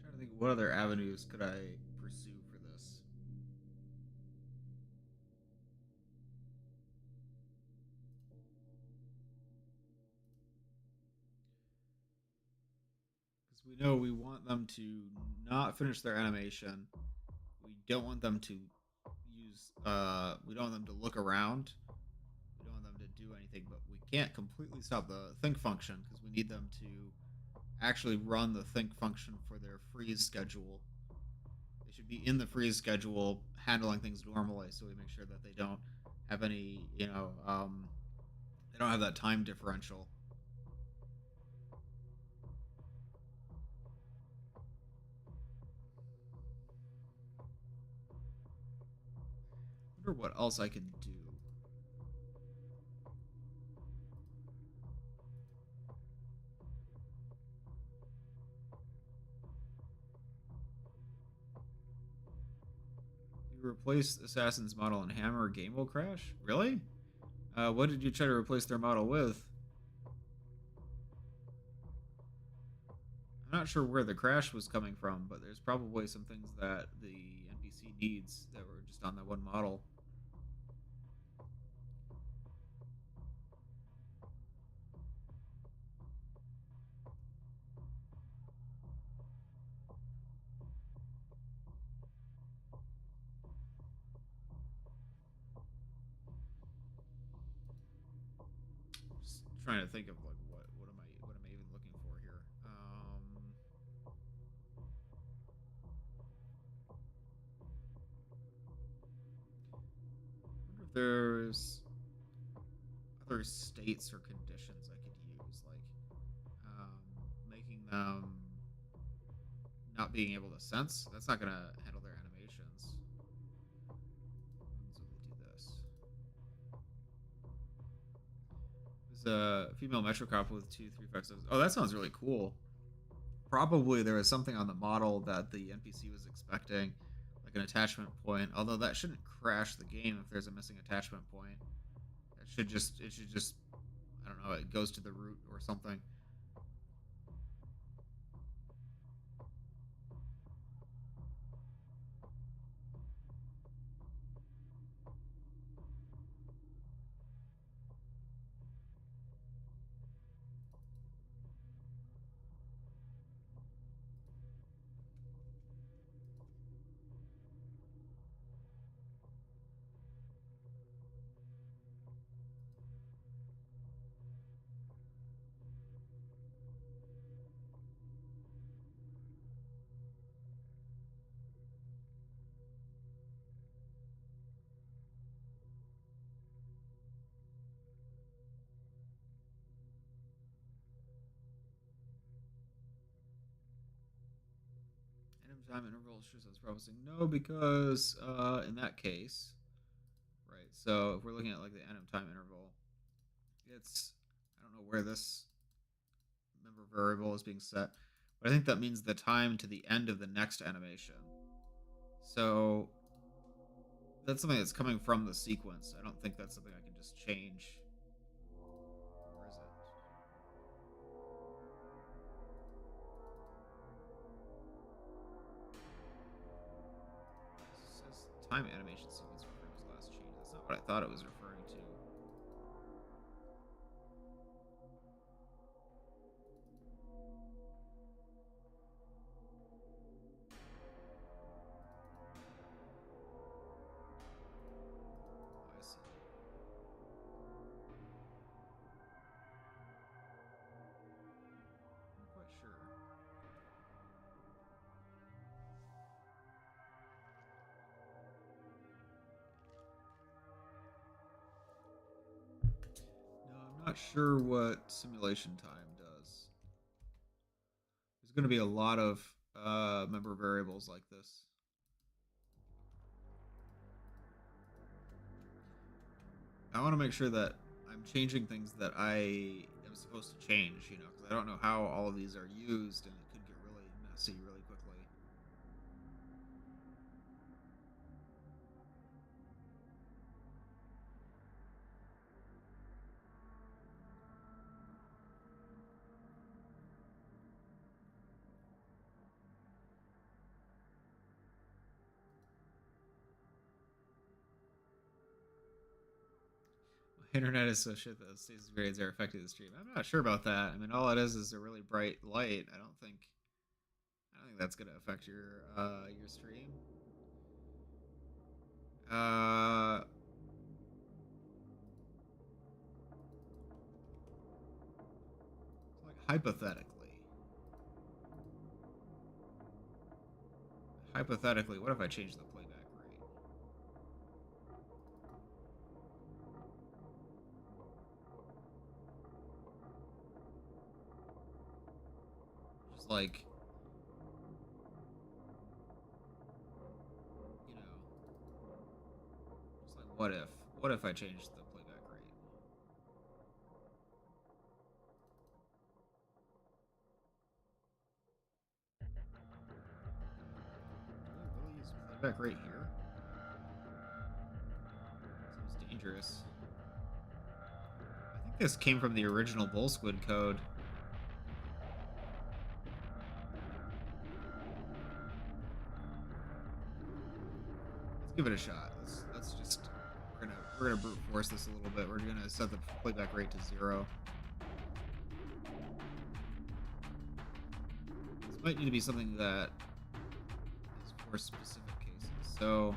Trying to think what other avenues could I pursue for this. We know we want them to not finish their animation. We don't want them to we don't want them to look around. We don't want them to do anything, but we can't completely stop the think function because we need them to actually run the think function for their freeze schedule. They should be in the freeze schedule handling things normally, so we make sure that they don't have any, they don't have that time differential. I wonder what else I could do. You replace Assassin's model and Hammer, game will crash? Really? What did you try to replace their model with? I'm not sure where the crash was coming from, but there's probably some things that the NPC needs that were just on that one model. Just trying to think of like what am I even looking for here? I wonder if there's other states or conditions I could use, like making them not being able to sense. That's not gonna handle their animations. So we'll do this. There's a female Metrocop with 2357. Oh, that sounds really cool. Probably there was something on the model that the NPC was expecting, like an attachment point. Although that shouldn't crash the game if there's a missing attachment point. It should just, I don't know, it goes to the root or something. Random time interval sure sounds promising. No, because in that case, right? So if we're looking at like the random time interval, it's I don't know where this member variable is being set, but I think that means the time to the end of the next animation. So that's something that's coming from the sequence. I don't think that's something I can just change. Or is it? It says time animation sequence frames last change. That's not what I thought it was referring to. I see. I'm not quite sure. No, I'm not sure what simulation time does. There's going to be a lot of member variables like this. I want to make sure that I'm changing things that I am supposed to change, because I don't know how all of these are used, and it could get really messy really quickly. My internet is so shit that stasis grades are affecting the stream. I'm not sure about that. I mean, all it is a really bright light. I don't think don't think that's gonna affect your stream. Like hypothetically, what if I change the playback rate? Just like, you know, just like what if I changed the playback rate? Really use playback rate here? Seems dangerous. I think this came from the original Bull Squid code. Let's give it a shot. Let's just we're gonna brute force this a little bit. We're gonna set the playback rate to 0. This might need to be something that is for specific cases. So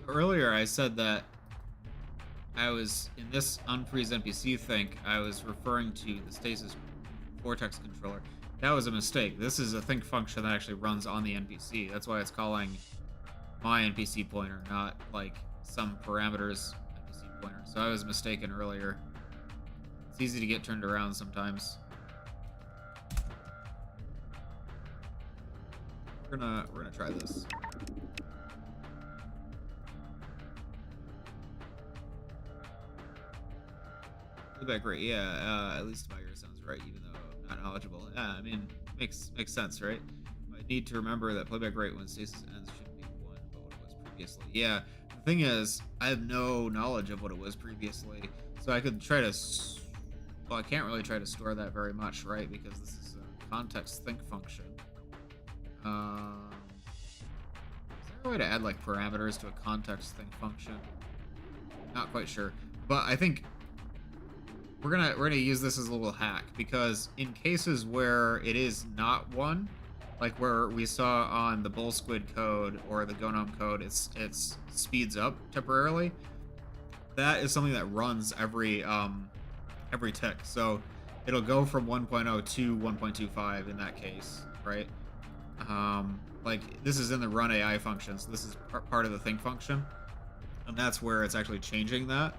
earlier I said that I was in this unfreeze NPC think I was referring to the stasis vortex controller. That was a mistake. This is a think function that actually runs on the NPC. That's why it's calling my NPC pointer, not like some parameters NPC pointer. So I was mistaken earlier. It's easy to get turned around sometimes. We're gonna try this. Playback rate, yeah, at least my ear sounds right, even though I'm not knowledgeable. Yeah, I mean, makes sense, right? I need to remember that playback rate when stasis ends should be 1, but what it was previously. Yeah, the thing is, I have no knowledge of what it was previously, so I could try to. Well, I can't really try to store that very much, right? Because this is a context think function. Is there a way to add like parameters to a context think function? Not quite sure, but I think we're gonna use this as a little hack, because in cases where it is not 1, like where we saw on the Bull Squid code or the GoGnome code, it's speeds up temporarily. That is something that runs every tick. So it'll go from 1.0 to 1.25 in that case, right? Like this is in the run AI function, so this is part of the think function, and that's where it's actually changing that.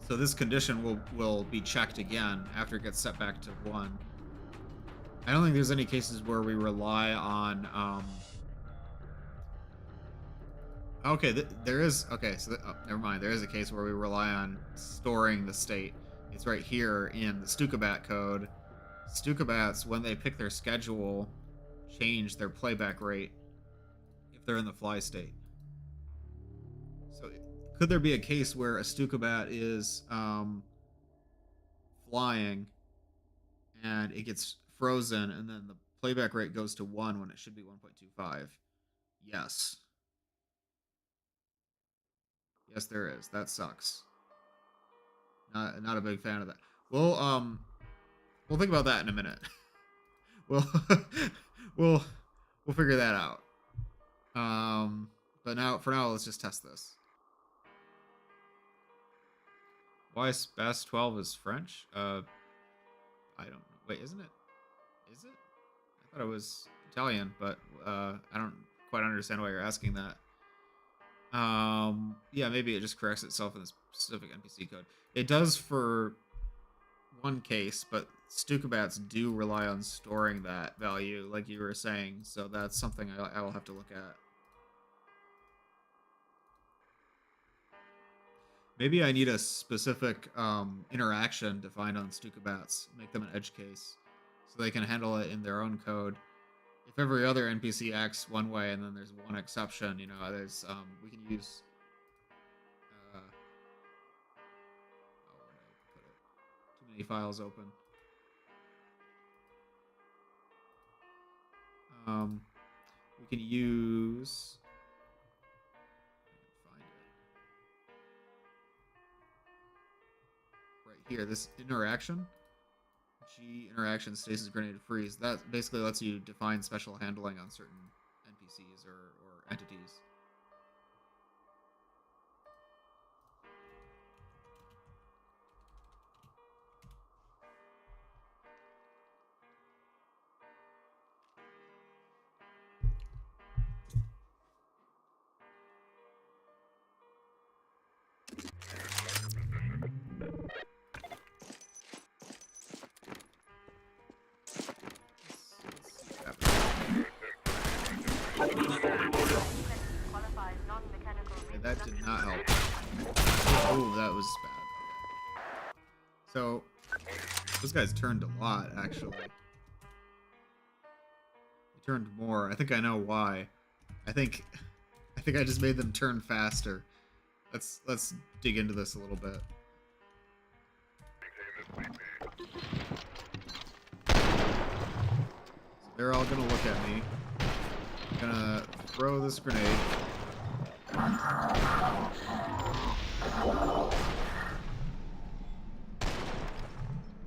So this condition will be checked again after it gets set back to 1. I don't think there's any cases where we rely on. Okay, there is. Okay, so never mind. There is a case where we rely on storing the state. It's right here in the Stukabat code. Stukabats, when they pick their schedule, change their playback rate if they're in the fly state. So could there be a case where a Stukabat is flying and it gets frozen and then the playback rate goes to 1 when it should be 1.25? Yes. Yes, there is. That sucks. Not a big fan of that. We'll think about that in a minute. we'll we'll figure that out. But for now, let's just test this. Why Spaz 12 is French? I don't know. Wait, isn't it? Is it? I thought it was Italian, but I don't quite understand why you're asking that. Yeah, maybe it just corrects itself in the specific NPC code. It does for one case, but Stukabats do rely on storing that value, like you were saying, so that's something I will have to look at. Maybe I need a specific interaction defined on Stukabats, make them an edge case, so they can handle it in their own code. If every other NPC acts one way and then there's one exception, you know, there's we can use oh, where did I put it? Too many files open. We can use find it right here. This interaction, G interaction stasis grenade freeze. That basically lets you define special handling on certain NPCs or entities. Okay, that did not help. Oh, that was bad. Okay. So, those guys turned a lot, actually. They turned more. I think I know why. I think I just made them turn faster. Let's dig into this a little bit. So they're all gonna look at me. I'm gonna throw this grenade.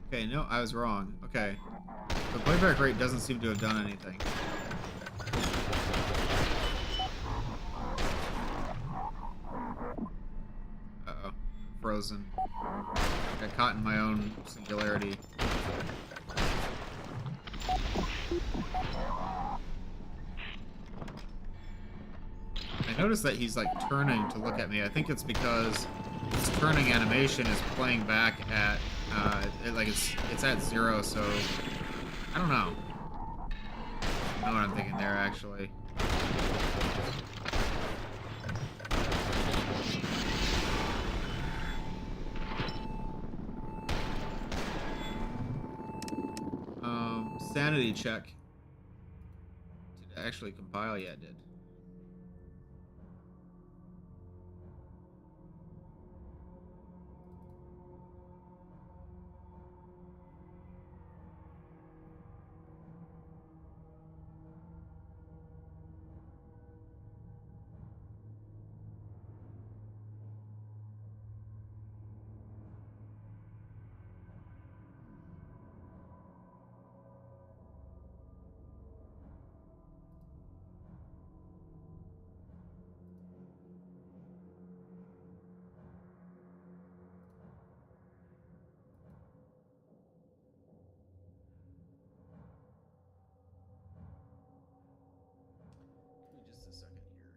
Okay, no, I was wrong. Okay. The playback rate doesn't seem to have done anything. Uh-oh. Frozen. Got caught in my own singularity. I noticed that he's like turning to look at me. I think it's because his turning animation is playing back at it's at 0, so I don't know. I know what I'm thinking there, actually. Sanity check. Did it actually compile? Yeah, it did. Just a second here.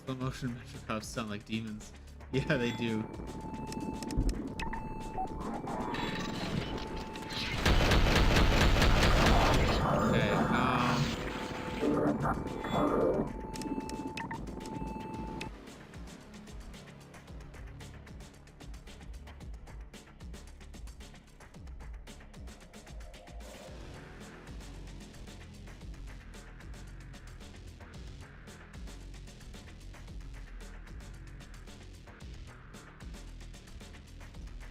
Slow motion metric cops sound like demons. Yeah, they do. Okay,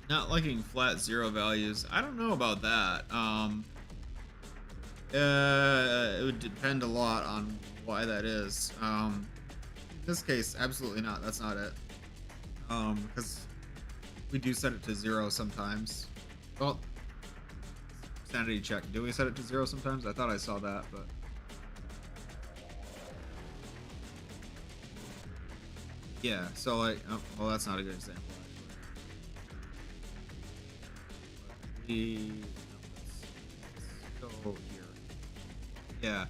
not liking flat 0 values. I don't know about that. It would depend a lot on why that is. In this case, absolutely not. That's not it. Because We do set it to 0 sometimes. Well, sanity check. Do we set it to 0 sometimes? I thought I saw that, but yeah. So like, oh, well, that's not a good example. Actually. Let's go here. Yeah,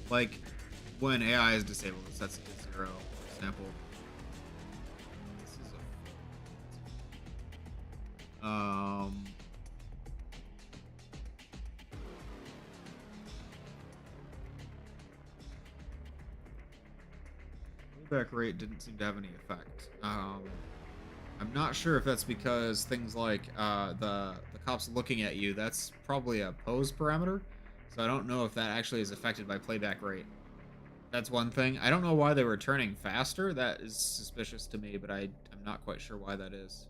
like when AI is disabled, it sets it to 0. For example, this is playback rate didn't seem to have any effect. I'm not sure if that's because things like the cops looking at you, that's probably a pose parameter. So I don't know if that actually is affected by playback rate. That's one thing. I don't know why they were turning faster. That is suspicious to me, but I'm not quite sure why that is.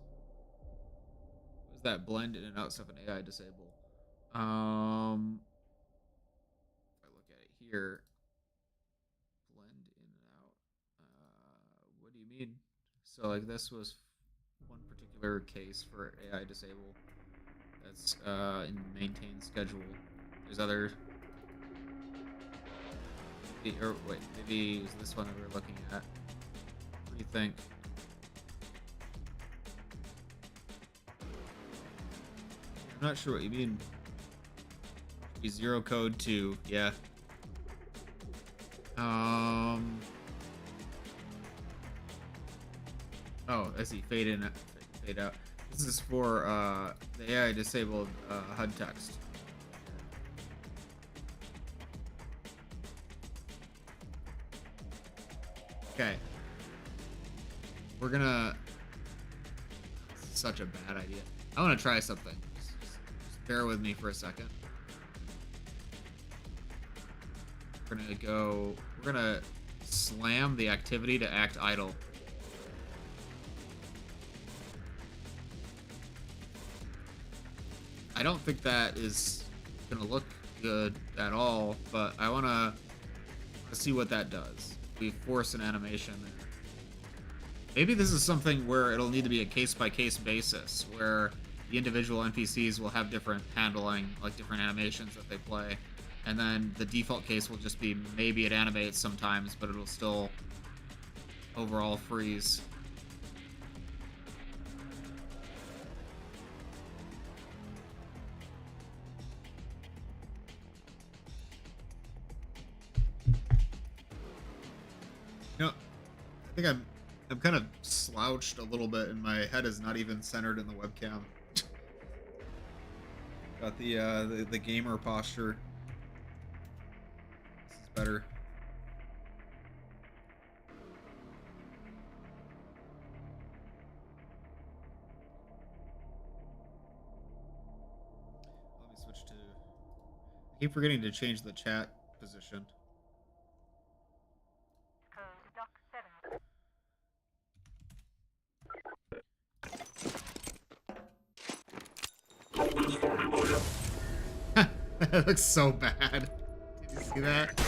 What is that blend in and out stuff in AI disable? If I look at it here, blend in and out. What do you mean? So like this was one particular case for AI disable. That's in maintain schedule. There's other. Or wait, maybe it was this one that we were looking at. What do you think? I'm not sure what you mean. Be 0 code 2, yeah. Oh, I see. Fade in, fade out. This is for the AI disabled HUD text. Okay. We're gonna... This is such a bad idea. I want to try something. Just bear with me for a second. We're gonna slam the activity to act idle. I don't think that is gonna look good at all, but I wanna see what that does. We force an animation there. Maybe this is something where it'll need to be a case-by-case basis, where the individual NPCs will have different handling, like different animations that they play, and then the default case will just be maybe it animates sometimes, but it'll still overall freeze. You know, I think I'm kind of slouched a little bit, and my head is not even centered in the webcam. Got the gamer posture. This is better. Let me switch to. I keep forgetting to change the chat position. That looks so bad. Did you see that?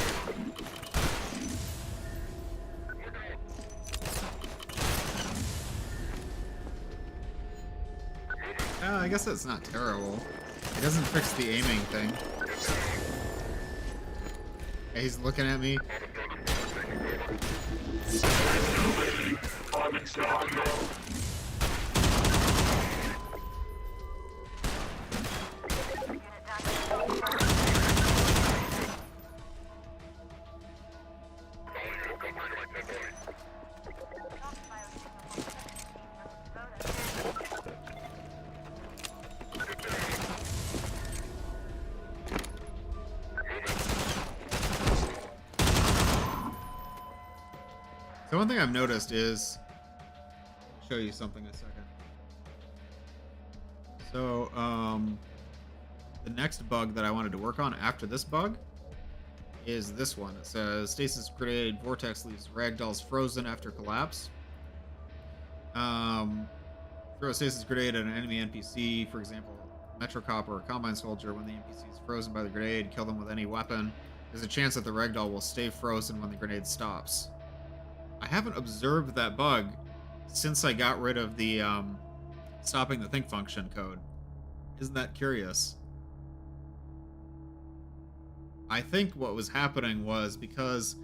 I guess that's not terrible. It doesn't fix the aiming thing. Yeah, he's looking at me. So one thing I've noticed is, I'll show you something in a second. So, the next bug that I wanted to work on after this bug is this one. It says stasis grenade vortex leaves ragdolls frozen after collapse. Throw a stasis grenade at an enemy NPC, for example, Metro Cop or a Combine Soldier. When the NPC is frozen by the grenade, kill them with any weapon. There's a chance that the ragdoll will stay frozen when the grenade stops. I haven't observed that bug since I got rid of the stopping the think function code. Isn't that curious? I think what was happening was because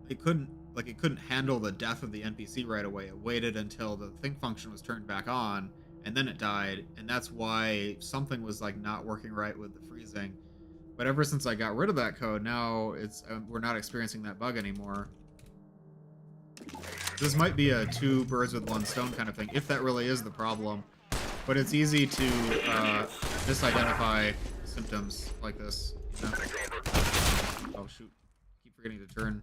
it couldn't it couldn't handle the death of the NPC right away. It waited until the think function was turned back on, and then it died, and that's why something was like not working right with the freezing. But ever since I got rid of that code, now it's we're not experiencing that bug anymore. This might be a two birds with one stone kind of thing, if that really is the problem. But it's easy to misidentify symptoms like this. You know? Oh shoot! Keep forgetting to turn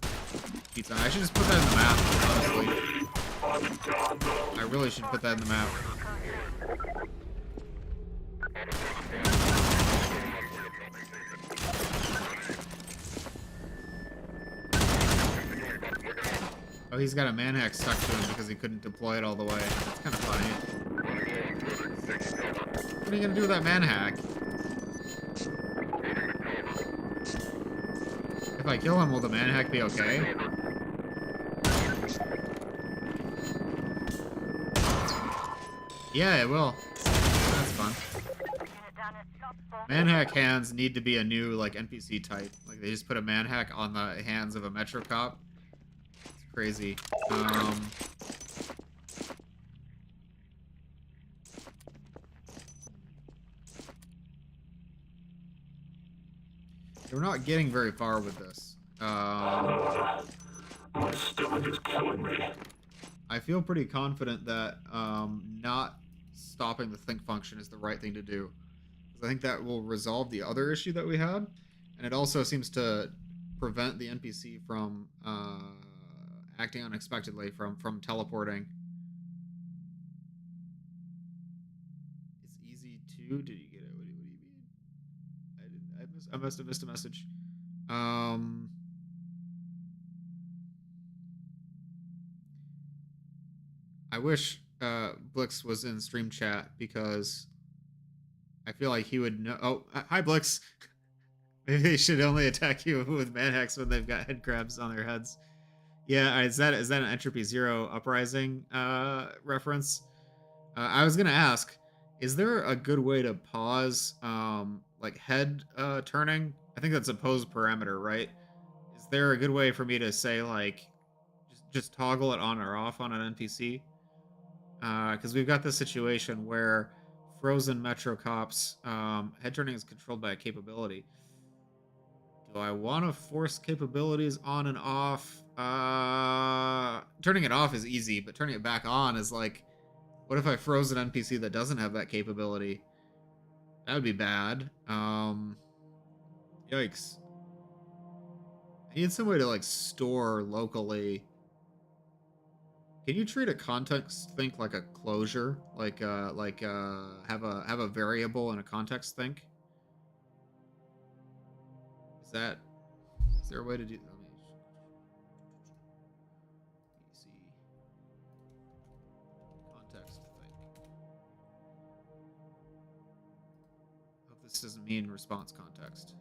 sheets on. I should just put that in the map. Honestly, I really should put that in the map. Oh, he's got a manhack stuck to him because he couldn't deploy it all the way. That's kind of funny. What are you gonna do with that manhack? If I kill him, will the manhack be okay? Yeah, it will. That's fun. Manhack hands need to be a new like NPC type. Like they just put a manhack on the hands of a Metro cop. Crazy. We're not getting very far with this. My stomach is killing me. I feel pretty confident that not stopping the think function is the right thing to do. Because I think that will resolve the other issue that we had. And it also seems to prevent the NPC from acting unexpectedly, from teleporting. It's EZ2. Did you get it? What do you mean? I must have missed a message. I wish Blix was in stream chat because I feel like he would know. Oh, hi Blix. Maybe they should only attack you with manhacks when they've got head crabs on their heads. Yeah, is that an Entropy Zero Uprising reference? I was gonna ask, is there a good way to pause like head turning? I think that's a pose parameter, right? Is there a good way for me to say like just toggle it on or off on an NPC? Because we've got this situation where frozen Metro cops head turning is controlled by a capability. Do I want to force capabilities on and off? Turning it off is easy, but turning it back on is like, what if I froze an NPC that doesn't have that capability? That would be bad. Yikes. I need some way to like store locally. Can you treat a context think like a closure? Like have a variable and a context think? Is there a way to do? Let me see. Context think. Hope this doesn't mean response context.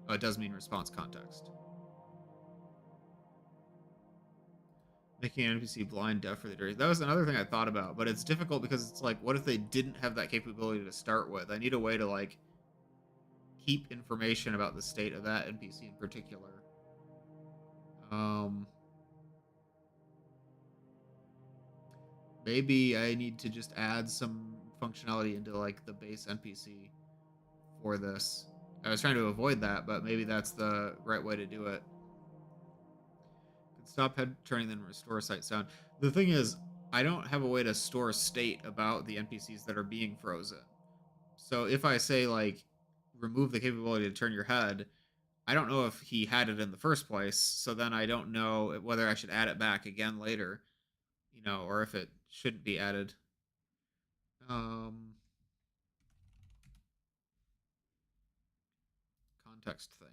Oh, it does mean response context. Making an NPC blind, deaf for the duration. That was another thing I thought about, but it's difficult because it's like, what if they didn't have that capability to start with? I need a way to like keep information about the state of that NPC in particular. Maybe I need to just add some functionality into like the base NPC for this. I was trying to avoid that, but maybe that's the right way to do it. Stop head turning, then restore sight sound. The thing is, I don't have a way to store state about the NPCs that are being frozen. So if I say like remove the capability to turn your head, I don't know if he had it in the first place. So then I don't know whether I should add it back again later, you know, or if it shouldn't be added. Context think.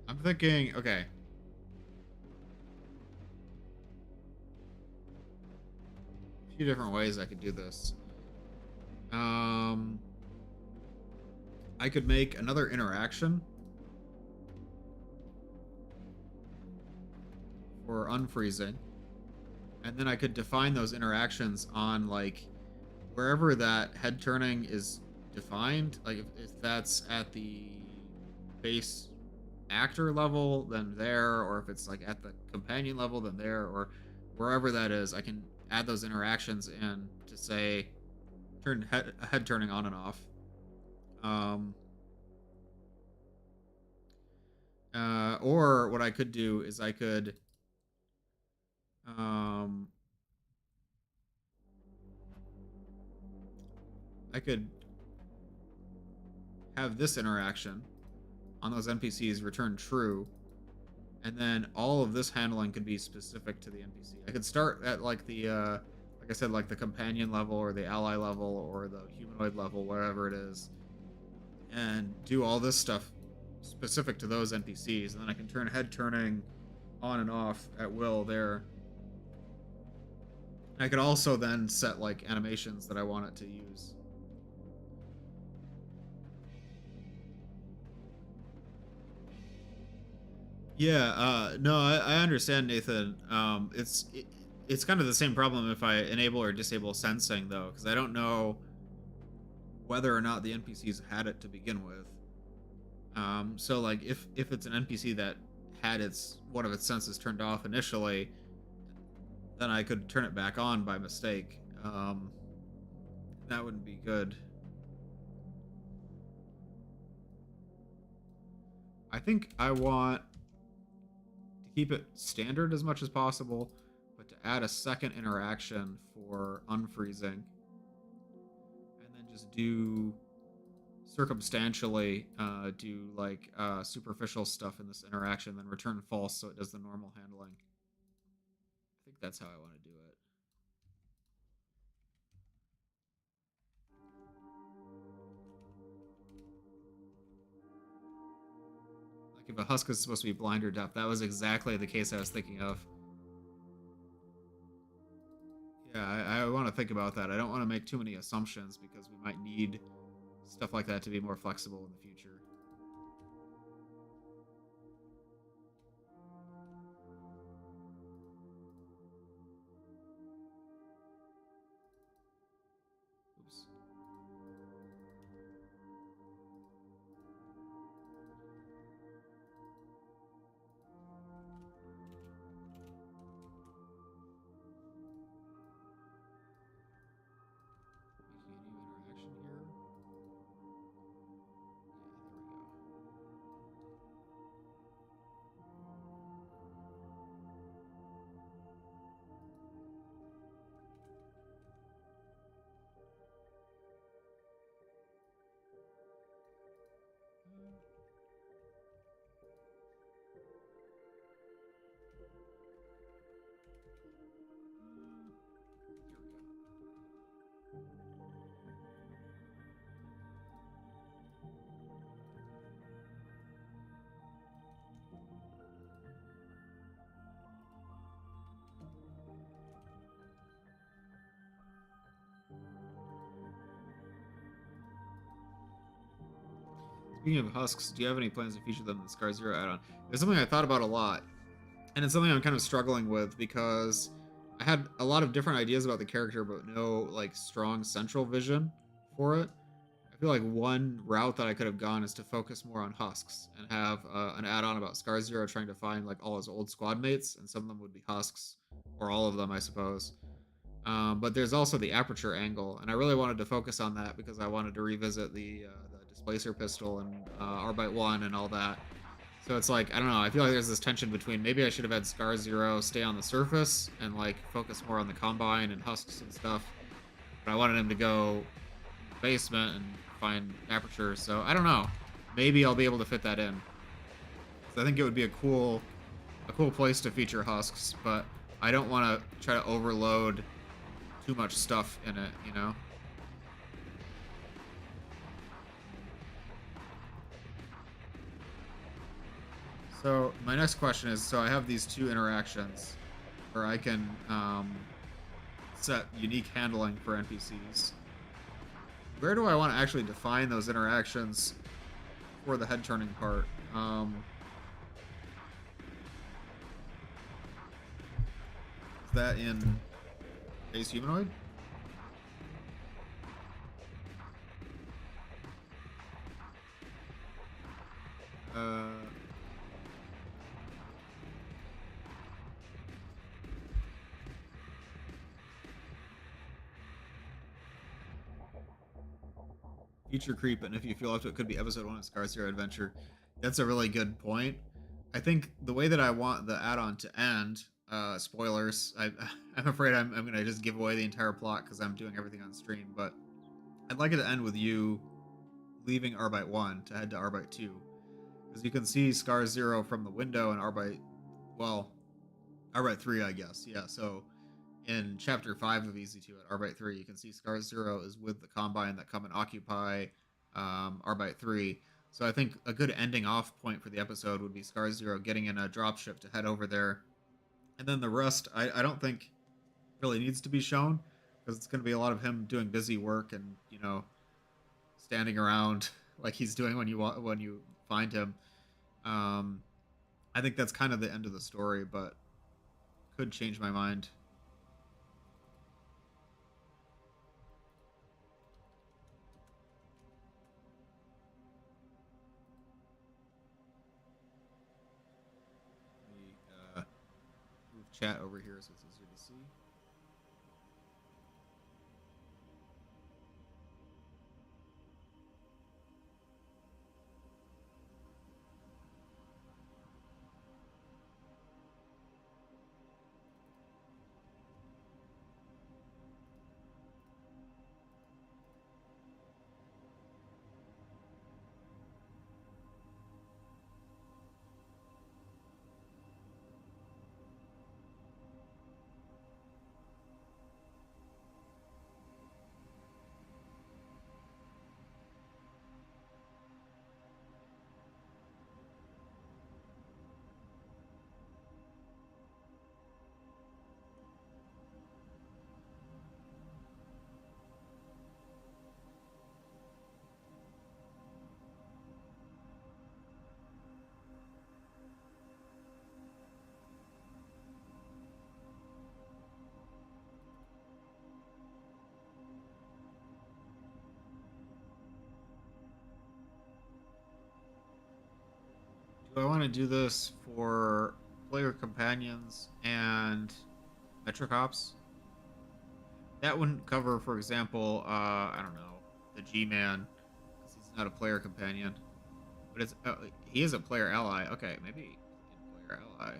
I'm thinking, okay. a few different ways I could do this. Um, I could make another interaction for unfreezing, and then I could define those interactions on like wherever that head turning is defined. Like if that's at the base actor level, then there, or if it's like at the companion level, then there, or wherever that is, I can add those interactions in to say turn head turning on and off. Um, or what I could do is um, I could have this interaction on those NPCs return true, and then all of this handling could be specific to the NPC. I could start at like the like I said, like the companion level or the ally level or the humanoid level, wherever it is, and do all this stuff specific to those NPCs, and then I can turn head turning on and off at will there. I could also then set like animations that I want it to use. Yeah, no, I understand, Nathan. It's kind of the same problem if I enable or disable sensing, though, because I don't know whether or not the NPCs had it to begin with. So like if it's an NPC that had its one of its senses turned off initially, then I could turn it back on by mistake. That wouldn't be good. I think I want to keep it standard as much as possible, but to add a second interaction for unfreezing, and then just do circumstantially do like superficial stuff in this interaction, then return false so it does the normal handling. I think that's how I want to do it. Like if a husk is supposed to be blind or deaf, that was exactly the case I was thinking of. Yeah, I want to think about that. I don't want to make too many assumptions because we might need stuff like that to be more flexible in the future. Oops. Making a new interaction here. Yeah, there we go. Here we go. Speaking of husks, do you have any plans to feature them in the Scar Zero add-on? It's something I thought about a lot, and it's something I'm kind of struggling with because I had a lot of different ideas about the character, but no like strong central vision for it. I feel like one route that I could have gone is to focus more on husks and have an add-on about Scar Zero trying to find like all his old squad mates, and some of them would be husks, or all of them, I suppose. But there's also the aperture angle, and I really wanted to focus on that because I wanted to revisit the displacer pistol and Arbite 1 and all that. So it's like, I don't know, I feel like there's this tension between maybe I should have had Scar Zero stay on the surface and like focus more on the Combine and husks and stuff. But I wanted him to go in the basement and find aperture, so I don't know. Maybe I'll be able to fit that in. So I think it would be a cool place to feature husks, but I don't want to try to overload too much stuff in it, you know? So my next question is, so I have these two interactions where I can set unique handling for NPCs. Where do I want to actually define those interactions for the head turning part? Is that in base humanoid? Uh, Future creep, and if you feel up to it, could be episode 1 of Scar Zero Adventure. That's a really good point. I think the way that I want the add-on to end, spoilers, I'm afraid I'm going to just give away the entire plot because I'm doing everything on stream, but I'd like it to end with you leaving Arbite 1 to head to Arbite 2. Because you can see Scar Zero from the window and Arbite, well, Arbite 3, I guess. Yeah, so in Chapter 5 of EZ2 at Arbite 3, you can see Scar Zero is with the Combine that come and occupy Arbite 3. So I think a good ending off point for the episode would be Scar Zero getting in a dropship to head over there. And then the rest, I don't think really needs to be shown because it's going to be a lot of him doing busy work and, you know, standing around like he's doing when you find him. I think that's kind of the end of the story, but could change my mind. Let me move chat over here so it's easier to see. Do I want to do this for player companions and Metric Ops? That wouldn't cover, for example, I don't know, the G-Man, because he's not a player companion. But it's he is a player ally. Okay, maybe in player ally.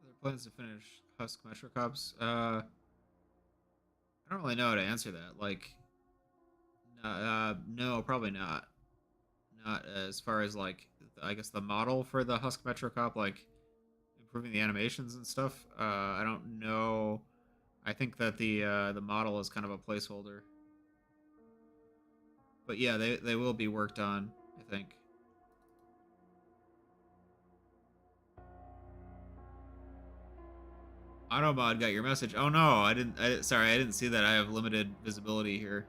Other plans to finish Husk Metro Cops? I don't really know how to answer that. Like, no, probably not. Not as far as like, I guess the model for the Husk Metro Cop, like improving the animations and stuff. I don't know. I think that the model is kind of a placeholder. But yeah, they will be worked on, I think. Autobot got your message. Oh no, sorry, I didn't see that. I have limited visibility here.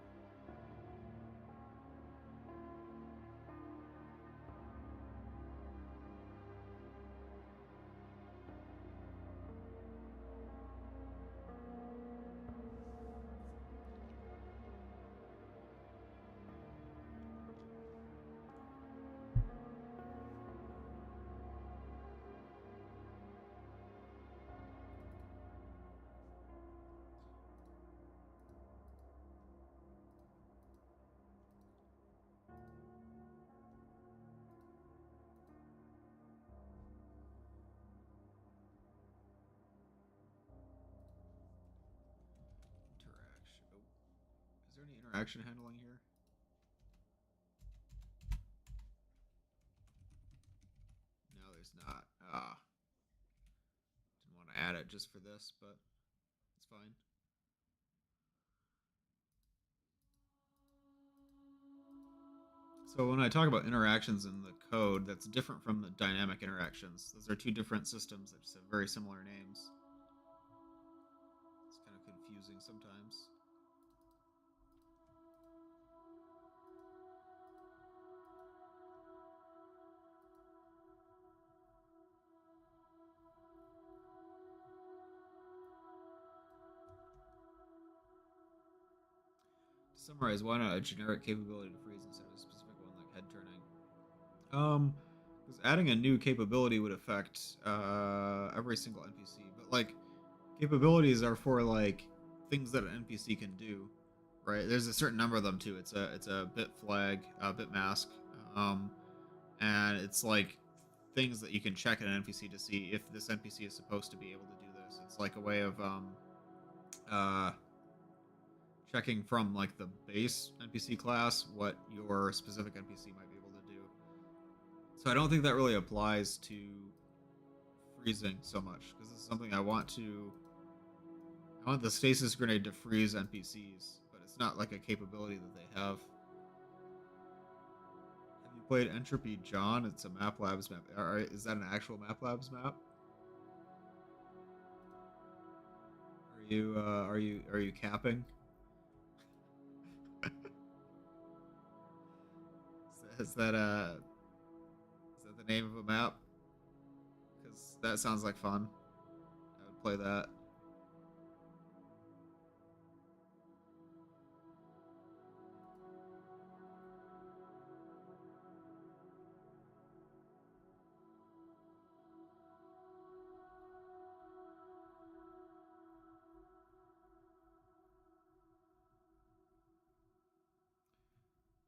there any interaction handling here? No, there's not. Didn't want to add it just for this, but it's fine. So when I talk about interactions in the code, that's different from the dynamic interactions. Those are two different systems that just have very similar names. It's kind of confusing sometimes. To summarize, why not a generic capability to freeze instead of a specific one like head turning? Because adding a new capability would affect every single NPC, but like capabilities are for like things that an NPC can do, right? There's a certain number of them too. It's a bit flag, bit mask, um, and it's like things that you can check in an NPC to see if this NPC is supposed to be able to do this. It's like a way of uh, checking from like the base NPC class what your specific NPC might be able to do. So I don't think that really applies to freezing so much because this is something I want to. I want the stasis grenade to freeze NPCs, but it's not like a capability that they have. Have you played Entropy John? It's a Map Labs map. Is that an actual Map Labs map? Are you capping? Is that the name of a map? Because that sounds like fun. I would play that.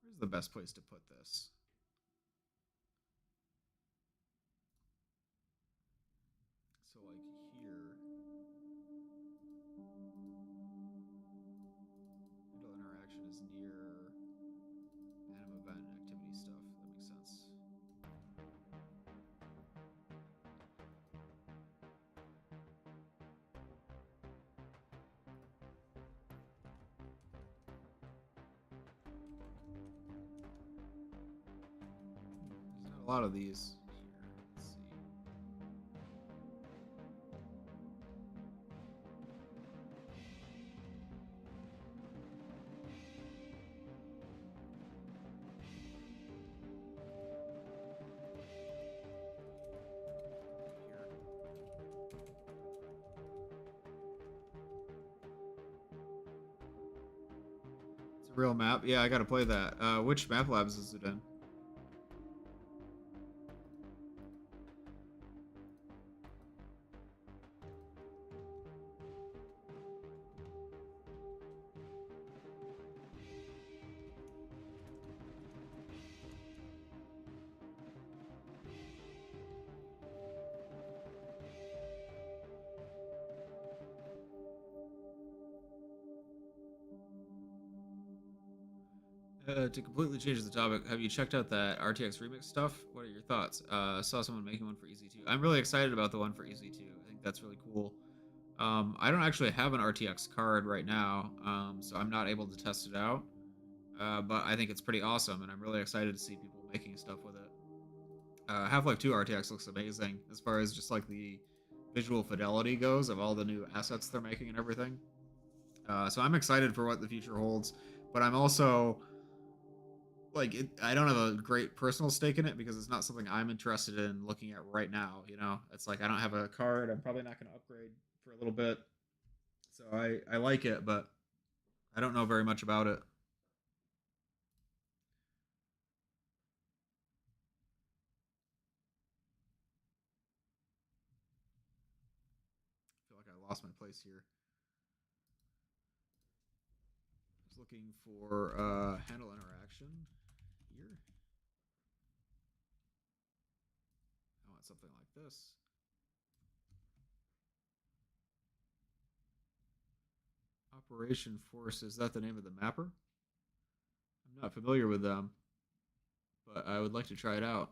Where's the best place to put this? So like here, middle interaction is near anim event activity stuff. That makes sense. There's not a lot of these here. Let's see. Here. It's a real map. Yeah, I gotta play that. Which map labs is it in? To completely change the topic, have you checked out that RTX remix stuff? What are your thoughts? I saw someone making one for EZ2. I'm really excited about the one for EZ2. I think that's really cool. I don't actually have an RTX card right now, so I'm not able to test it out. But I think it's pretty awesome, and I'm really excited to see people making stuff with it. Half-Life 2 RTX looks amazing as far as just like the visual fidelity goes of all the new assets they're making and everything. So I'm excited for what the future holds, but I'm also like I don't have a great personal stake in it because it's not something I'm interested in looking at right now. You know, it's like I don't have a card. I'm probably not going to upgrade for a little bit, so I like it, but I don't know very much about it. I feel like I lost my place here. I was looking for handle interaction here. I want something like this. Operation Force, is that the name of the mapper? not familiar with them, but I would like to try it out.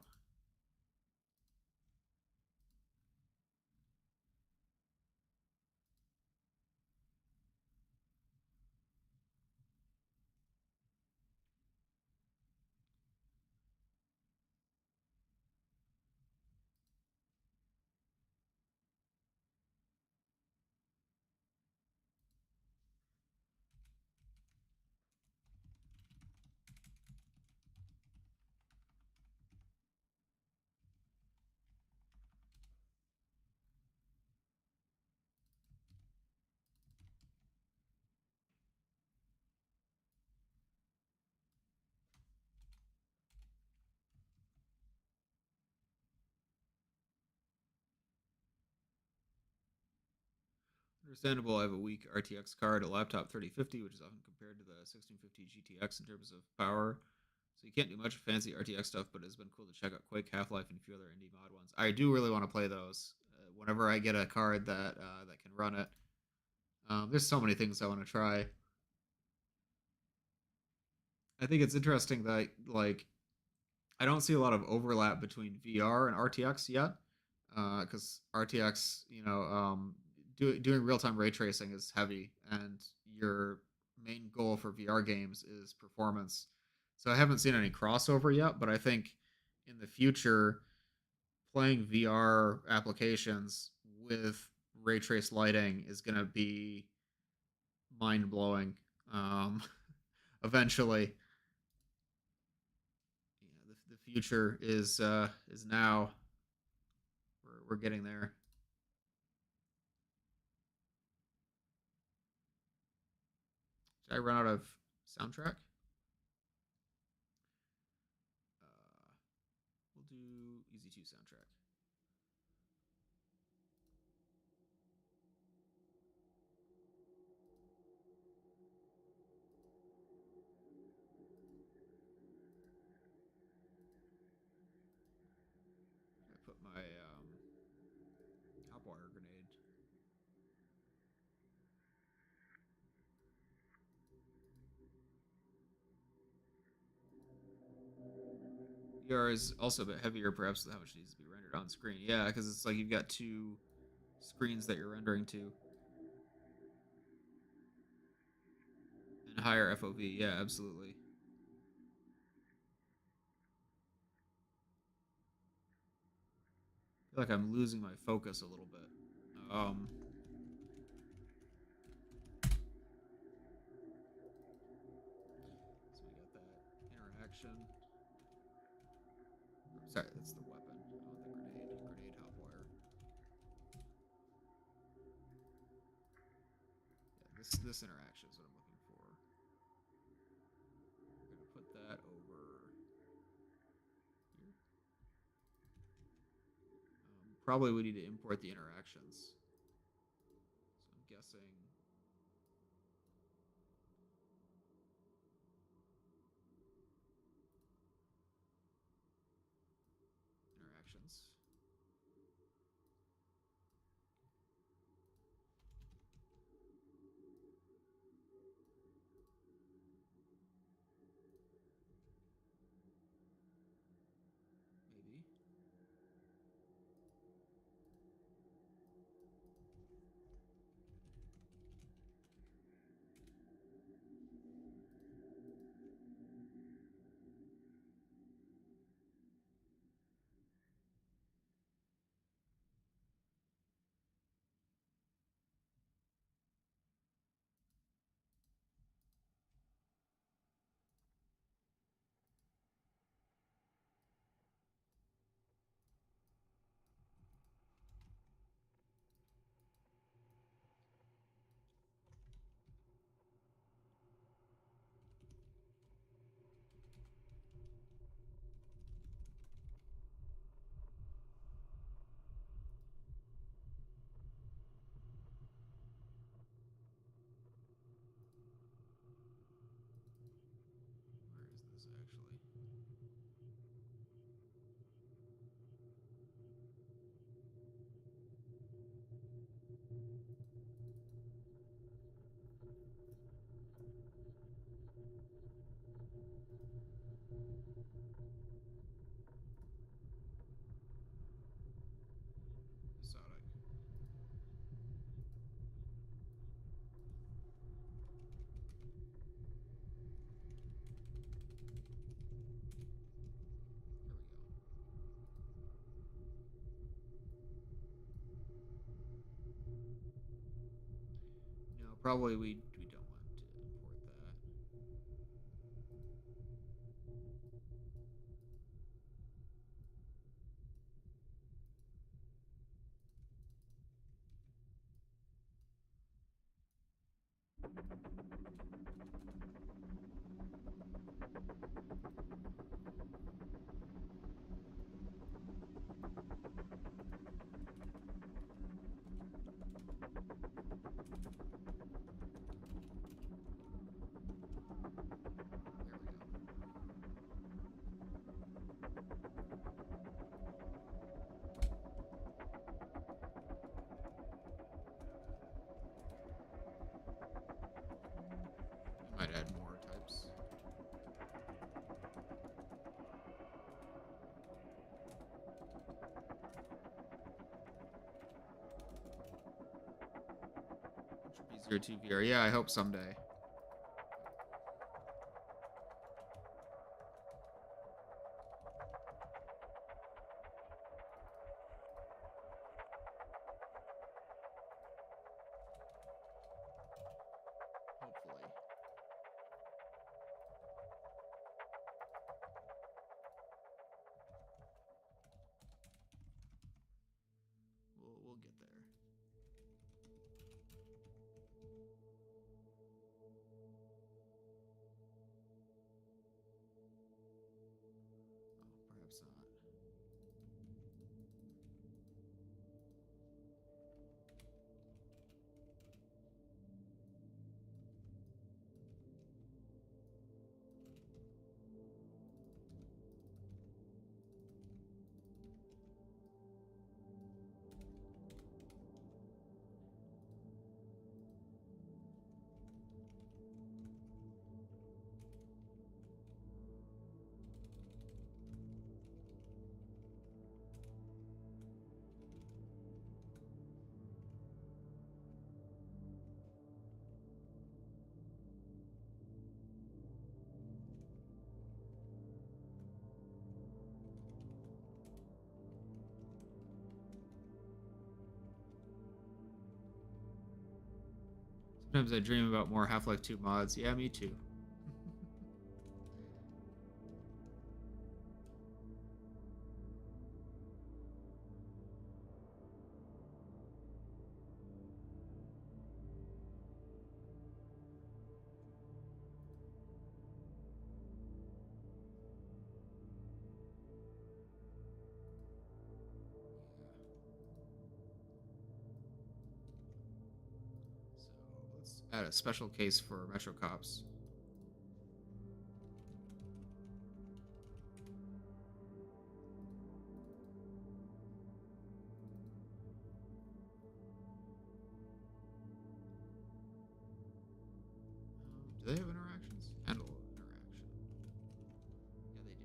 Understandable. I have a weak RTX card, a laptop 3050, which is often compared to the 1650 GTX in terms of power. So you can't do much fancy RTX stuff, but it's been cool to check out Quake, Half Life, and a few other indie mod ones. I do really want to play those. Whenever I get a card that can run it, there's so many things I want to try. I think it's interesting that I don't see a lot of overlap between VR and RTX yet, because RTX, doing real time ray tracing is heavy, and your main goal for VR games is performance. So I haven't seen any crossover yet, but I think in the future, playing VR applications with ray trace lighting is going to be mind blowing. Um, eventually, the future is now. We're getting there. Did I run out of soundtrack? We'll do EZ2 soundtrack. I put my hot wire grenade. VR is also a bit heavier, perhaps, than how much needs to be rendered on screen. Yeah, because it's like you've got two screens that you're rendering to, and higher FOV. Yeah, absolutely. I feel like I'm losing my focus a little bit. Um, so we got that interaction. Sorry, that's the weapon. I want the grenade. Grenade hot wire. Yeah, this interaction is what I'm looking for. We're gonna put that over here. Probably we need to import the interactions. So I'm guessing interactions. Maybe. Episodic. There we go. No, probably we don't want to import that. There we go. I might add more types. EZ2 VR. Yeah, I hope someday. Hopefully. We'll get there. Oh, perhaps not. Sometimes I dream about more Half-Life 2 mods. Yeah, me too. So let's add a special case for Metro Cops. Do they have interactions? Handle interaction. Yeah, they do.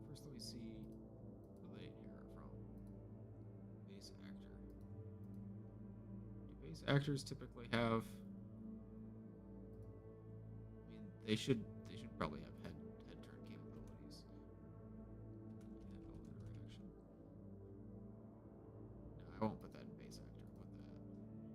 First, let me see who they inherit from. Base actor. Do base actors typically have? I mean, they should probably have head turn capabilities. Handle interaction. No, I won't put that in base actor. I'll put that in here.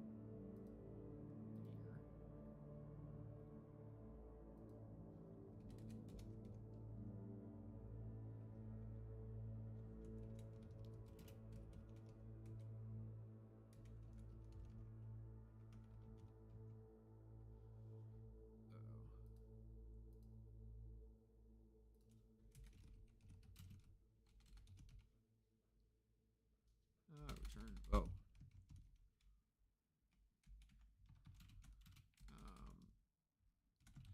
Return. Oh.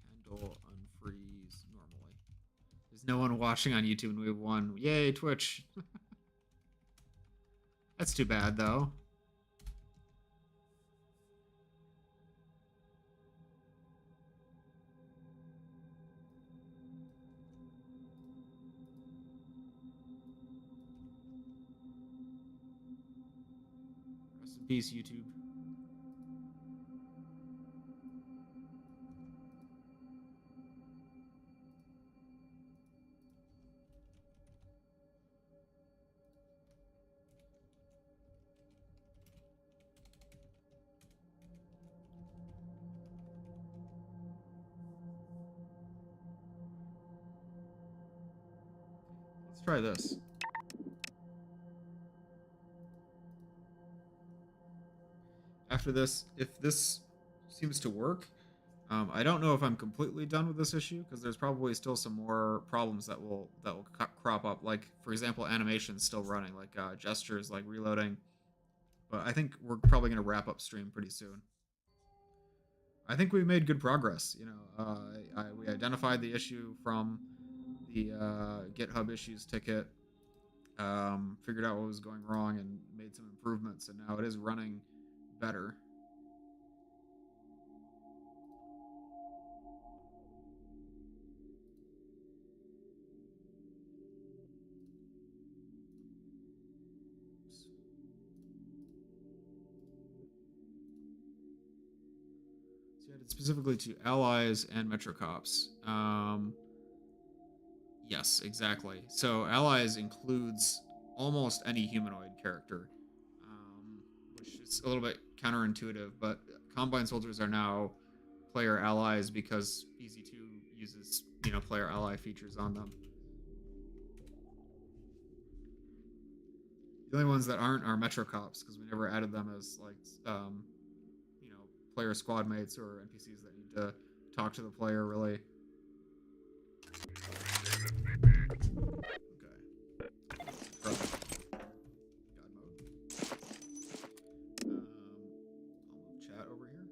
Handle unfreeze normally. There's no one watching on YouTube and we won. Yay, Twitch. That's too bad, though. Rest in peace, YouTube. Let's try this. After this, if this seems to work, I don't know if I'm completely done with this issue because there's probably still some more problems that will crop up. Like, for example, animations still running, like gestures, like reloading. But I think we're probably going to wrap up stream pretty soon. I think we made good progress. You know, we identified the issue from the GitHub issues ticket, figured out what was going wrong, and made some improvements, and now it is running better. Added specifically to allies and Metro Cops. Yes, exactly. So allies includes almost any humanoid character, which is a little bit counterintuitive, but Combine soldiers are now player allies because EZ2 uses, you know, player ally features on them. The only ones that aren't are Metro Cops because we never added them as like player squad mates or NPCs that need to talk to the player, really. Okay. God mode. I'll move chat over here.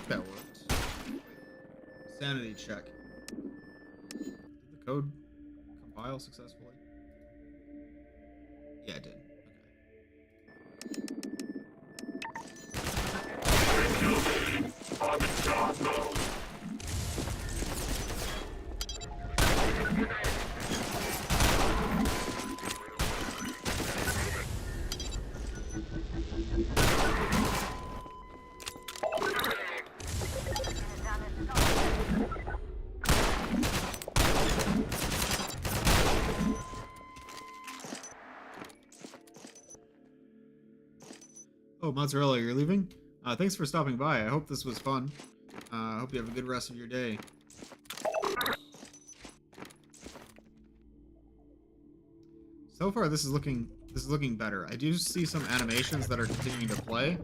That worked. Sanity check. Did the code compile successfully? Yeah, it did. Okay. Oh, Mozzarella, you're leaving? Thanks for stopping by. I hope this was fun. I hope you have a good rest of your day. So far, this is looking better. I do see some animations that are continuing to play,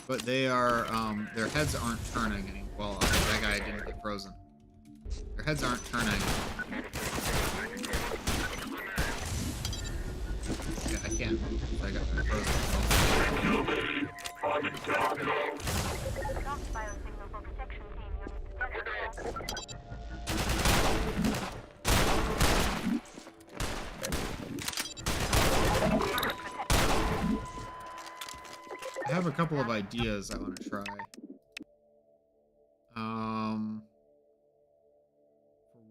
but they are their heads aren't turning anymore. Well, that guy didn't get frozen. Their heads aren't turning. Yeah, I can't move because I got frozen. I have a couple of ideas I want to try. For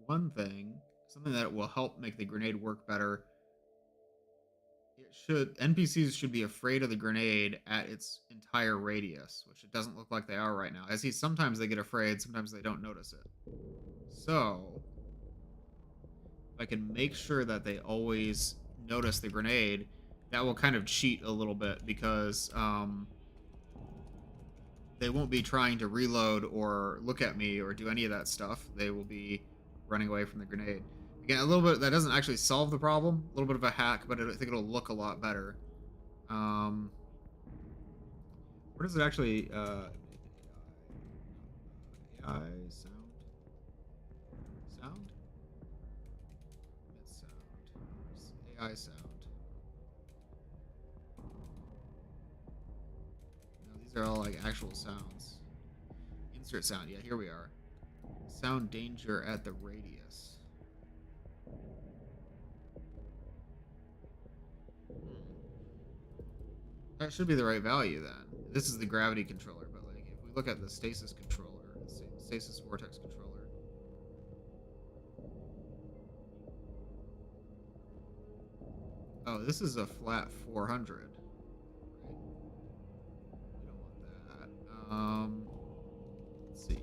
one thing, something that will help make the grenade work better. NPCs should be afraid of the grenade at its entire radius, which it doesn't look like they are right now. I see sometimes they get afraid, sometimes they don't notice it. So, if I can make sure that they always notice the grenade, that will kind of cheat a little bit because they won't be trying to reload or look at me or do any of that stuff. They will be running away from the grenade. Again, a little bit, that doesn't actually solve the problem. A little bit of a hack, but I think it'll look a lot better. Where does it actually, AI sound? Sound? Sound. AI sound. No, these are all like actual sounds. Insert sound. Yeah, here we are. Sound danger at the radius. That should be the right value then. This is the gravity controller, but like if we look at the stasis controller, stasis vortex controller. Oh, this is a flat 400. Right? We don't want that. Let's see.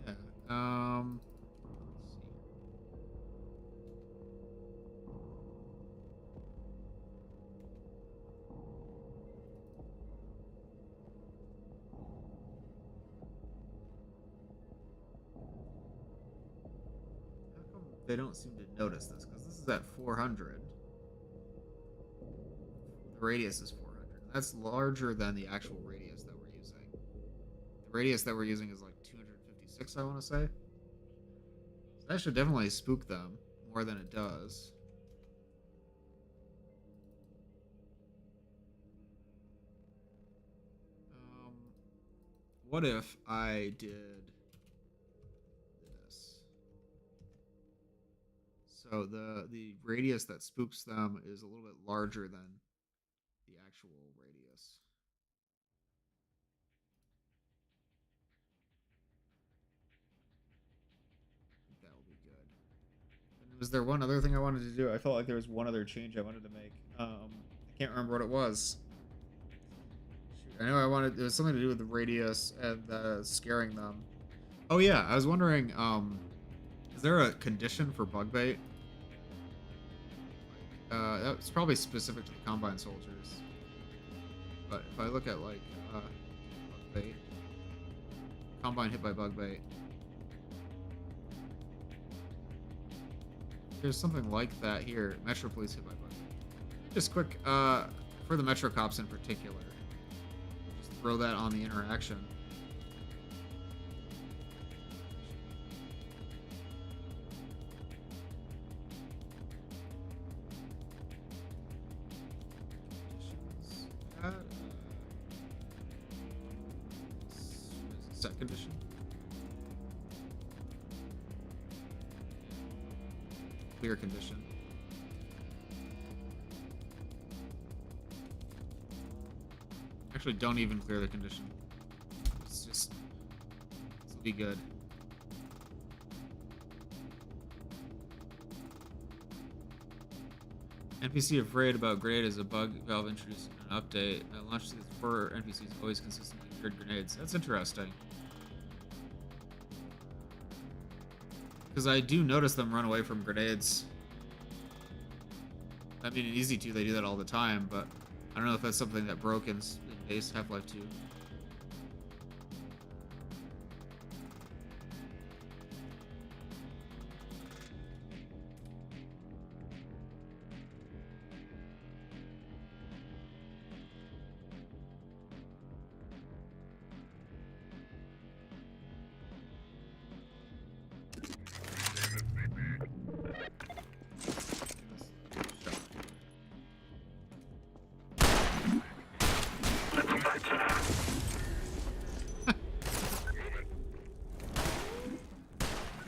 Yeah. Let's see. How come they don't seem to notice this? Because this is at 400. The radius is 400. That's larger than the actual radius that we're using. The radius that we're using is like 256, I want to say. So that should definitely spook them more than it does. What if I did this? So the radius that spooks them is a little bit larger than the actual radius. I think that will be good. And was there one other thing I wanted to do? I felt like there was one other change I wanted to make. I can't remember what it was. Shoot, I know I wanted, it was something to do with the radius and scaring them. Oh yeah, I was wondering, is there a condition for bug bait? That's probably specific to the Combine soldiers. But if I look at like bug bait, Combine hit by bug bait, there's something like that here. Metro Police hit by bug bait. Just quick, for the Metro Cops in particular, just throw that on the interaction. Set condition. Clear condition. Actually, don't even clear the condition. It's just, this will be good. NPC afraid about grenade is a bug valve introduced in an update. Launched these 4 NPCs always consistently cleared grenades. That's interesting. Because I do notice them run away from grenades. I mean, in EZ2 they do that all the time, but I don't know if that's something that broke in base Half-Life 2.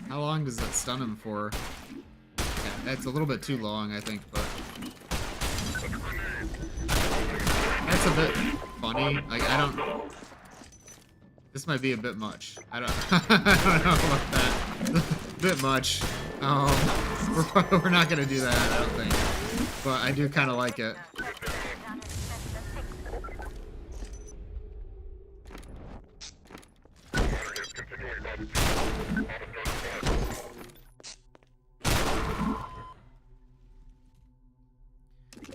How long does that stun him for? Yeah, that's a little bit too long, I think, but that's a bit funny. Like, I don't. This might be a bit much. I don't. I don't know about that. A bit much. We're not gonna do that, I don't think. But I do kind of like it.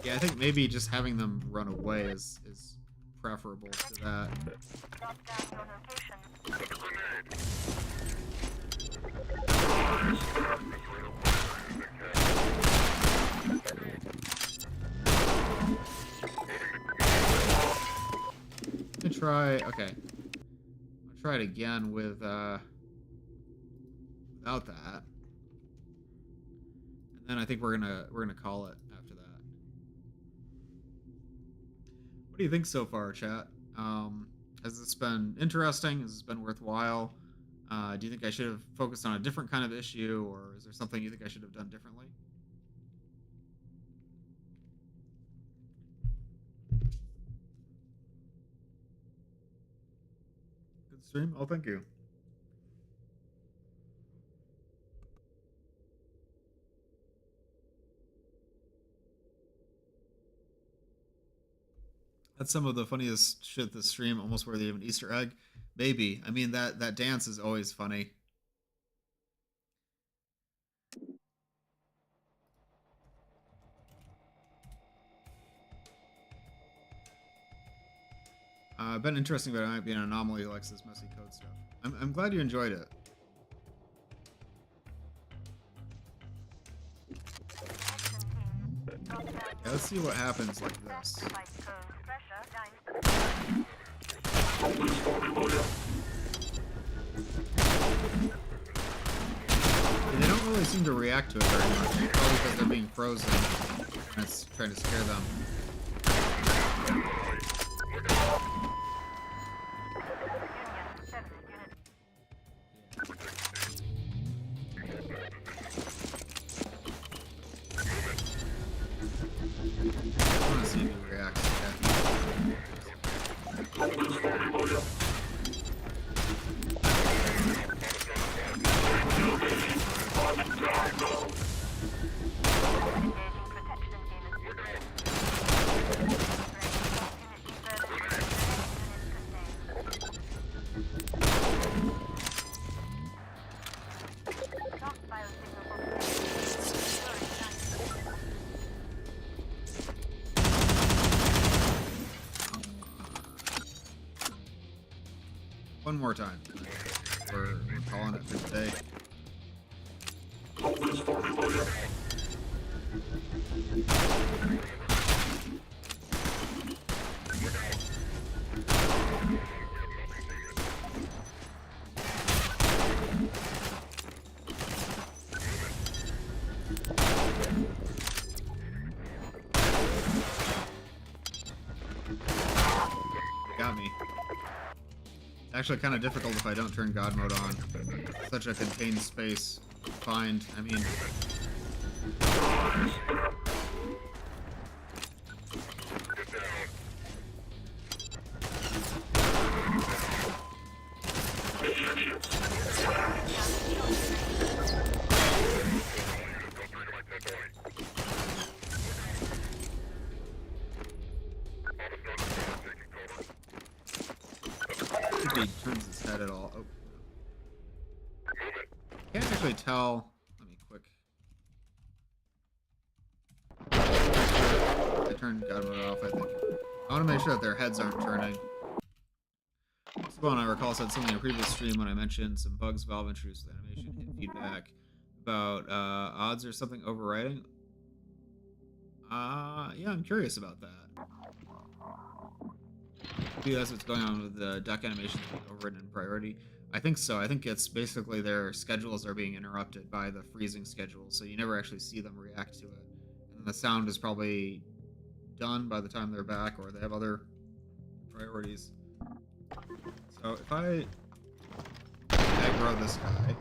Yeah, I think maybe just having them run away is preferable to that. Let me try. Okay, I'll try it again with about that. And then I think we're gonna call it after that. What do you think so far, chat? Has this been interesting? Has this been worthwhile? Do you think I should have focused on a different kind of issue, or is there something you think I should have done differently? Good stream. Oh, thank you. That's some of the funniest shit this stream, almost worthy of an Easter egg. Maybe. I mean, that dance is always funny. Been interesting, but it might be an anomaly who likes this messy code stuff. I'm glad you enjoyed it. Yeah, let's see what happens like this. They don't really seem to react to it very much, probably because they're being frozen and it's trying to scare them. I want to see if he reacts to that. One more time. We're calling it for today. Got me. Actually kind of difficult if I don't turn God mode on. Such a contained space to find. I mean... if he turns his head at all. Oh. Can't actually tell. Let me quick. I turned God mode off, I think. I want to make sure that their heads aren't turning. Spawn, I recall, said something in a previous stream when I mentioned some bugs Valve introduced with animation hit feedback about odds or something overriding. Yeah, I'm curious about that. Maybe that's what's going on with the deck animations being overridden in priority. I think so. I think it's basically their schedules are being interrupted by the freezing schedule, so you never actually see them react to it. And the sound is probably done by the time they're back, or they have other priorities. So if I aggro this guy,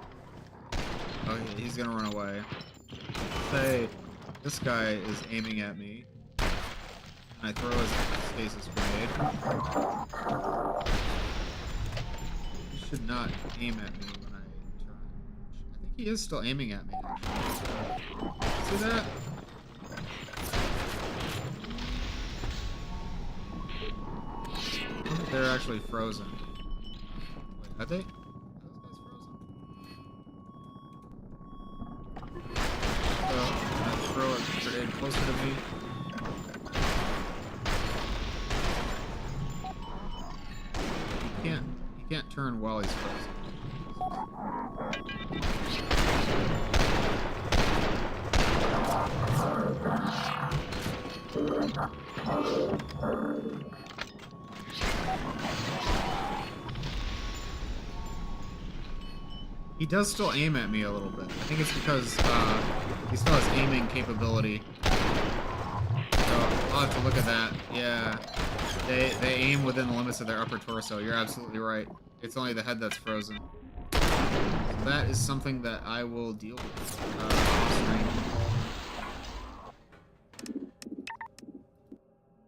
oh, he's gonna run away. Say this guy is aiming at me, and I throw his stasis grenade. He should not aim at me when I turn. I think he is still aiming at me, actually. See that? I think they're actually frozen. Wait, are they? Are those guys frozen? So, I throw a grenade closer to me. He can't turn while he's frozen. He does still aim at me a little bit. I think it's because he still has aiming capability. So I'll have to look at that. Yeah. They aim within the limits of their upper torso. You're absolutely right. It's only the head that's frozen. So that is something that I will deal with off screen.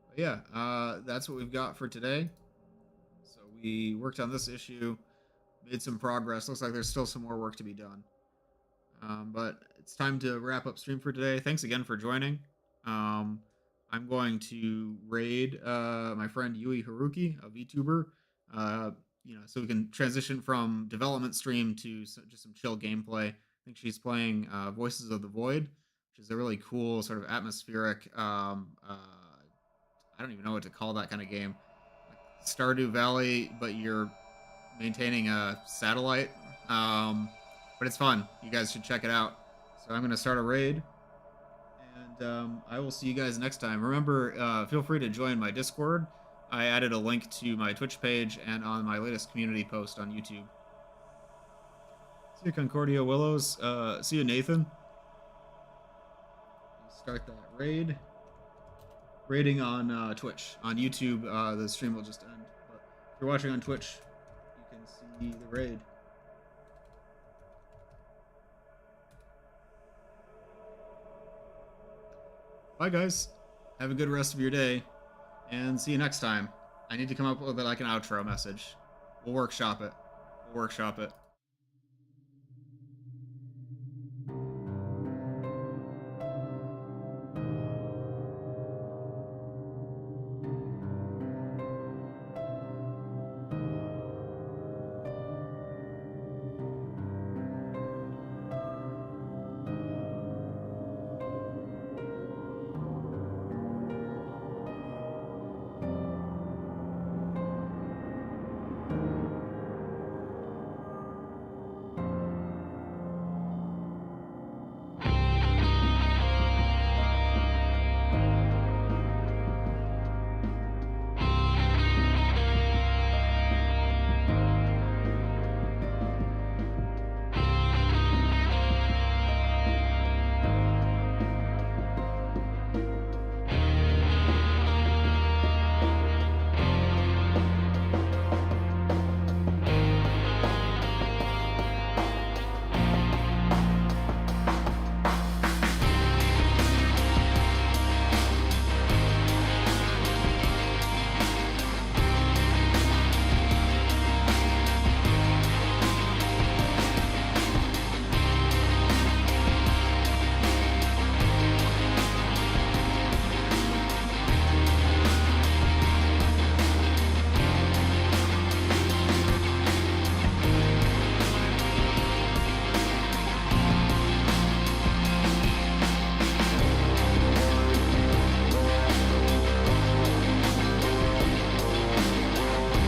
But yeah, that's what we've got for today. So we worked on this issue, made some progress. Looks like there's still some more work to be done. But it's time to wrap up stream for today. Thanks again for joining. I'm going to raid my friend Yui Haruki, a VTuber, so we can transition from development stream to just some chill gameplay. I think she's playing Voices of the Void, which is a really cool sort of atmospheric. I don't even know what to call that kind of game, like Stardew Valley, but you're maintaining a satellite. But it's fun. You guys should check it out. So I'm going to start a raid. And I will see you guys next time. Remember, feel free to join my Discord. I added a link to my Twitch page and on my latest community post on YouTube. See you, Concordia Willows. See you, Nathan. Start that raid. Raiding on Twitch. On YouTube, the stream will just end. But if you're watching on Twitch, you can see the raid. Bye, guys. Have a good rest of your day, and see you next time. I need to come up with like an outro message. We'll workshop it.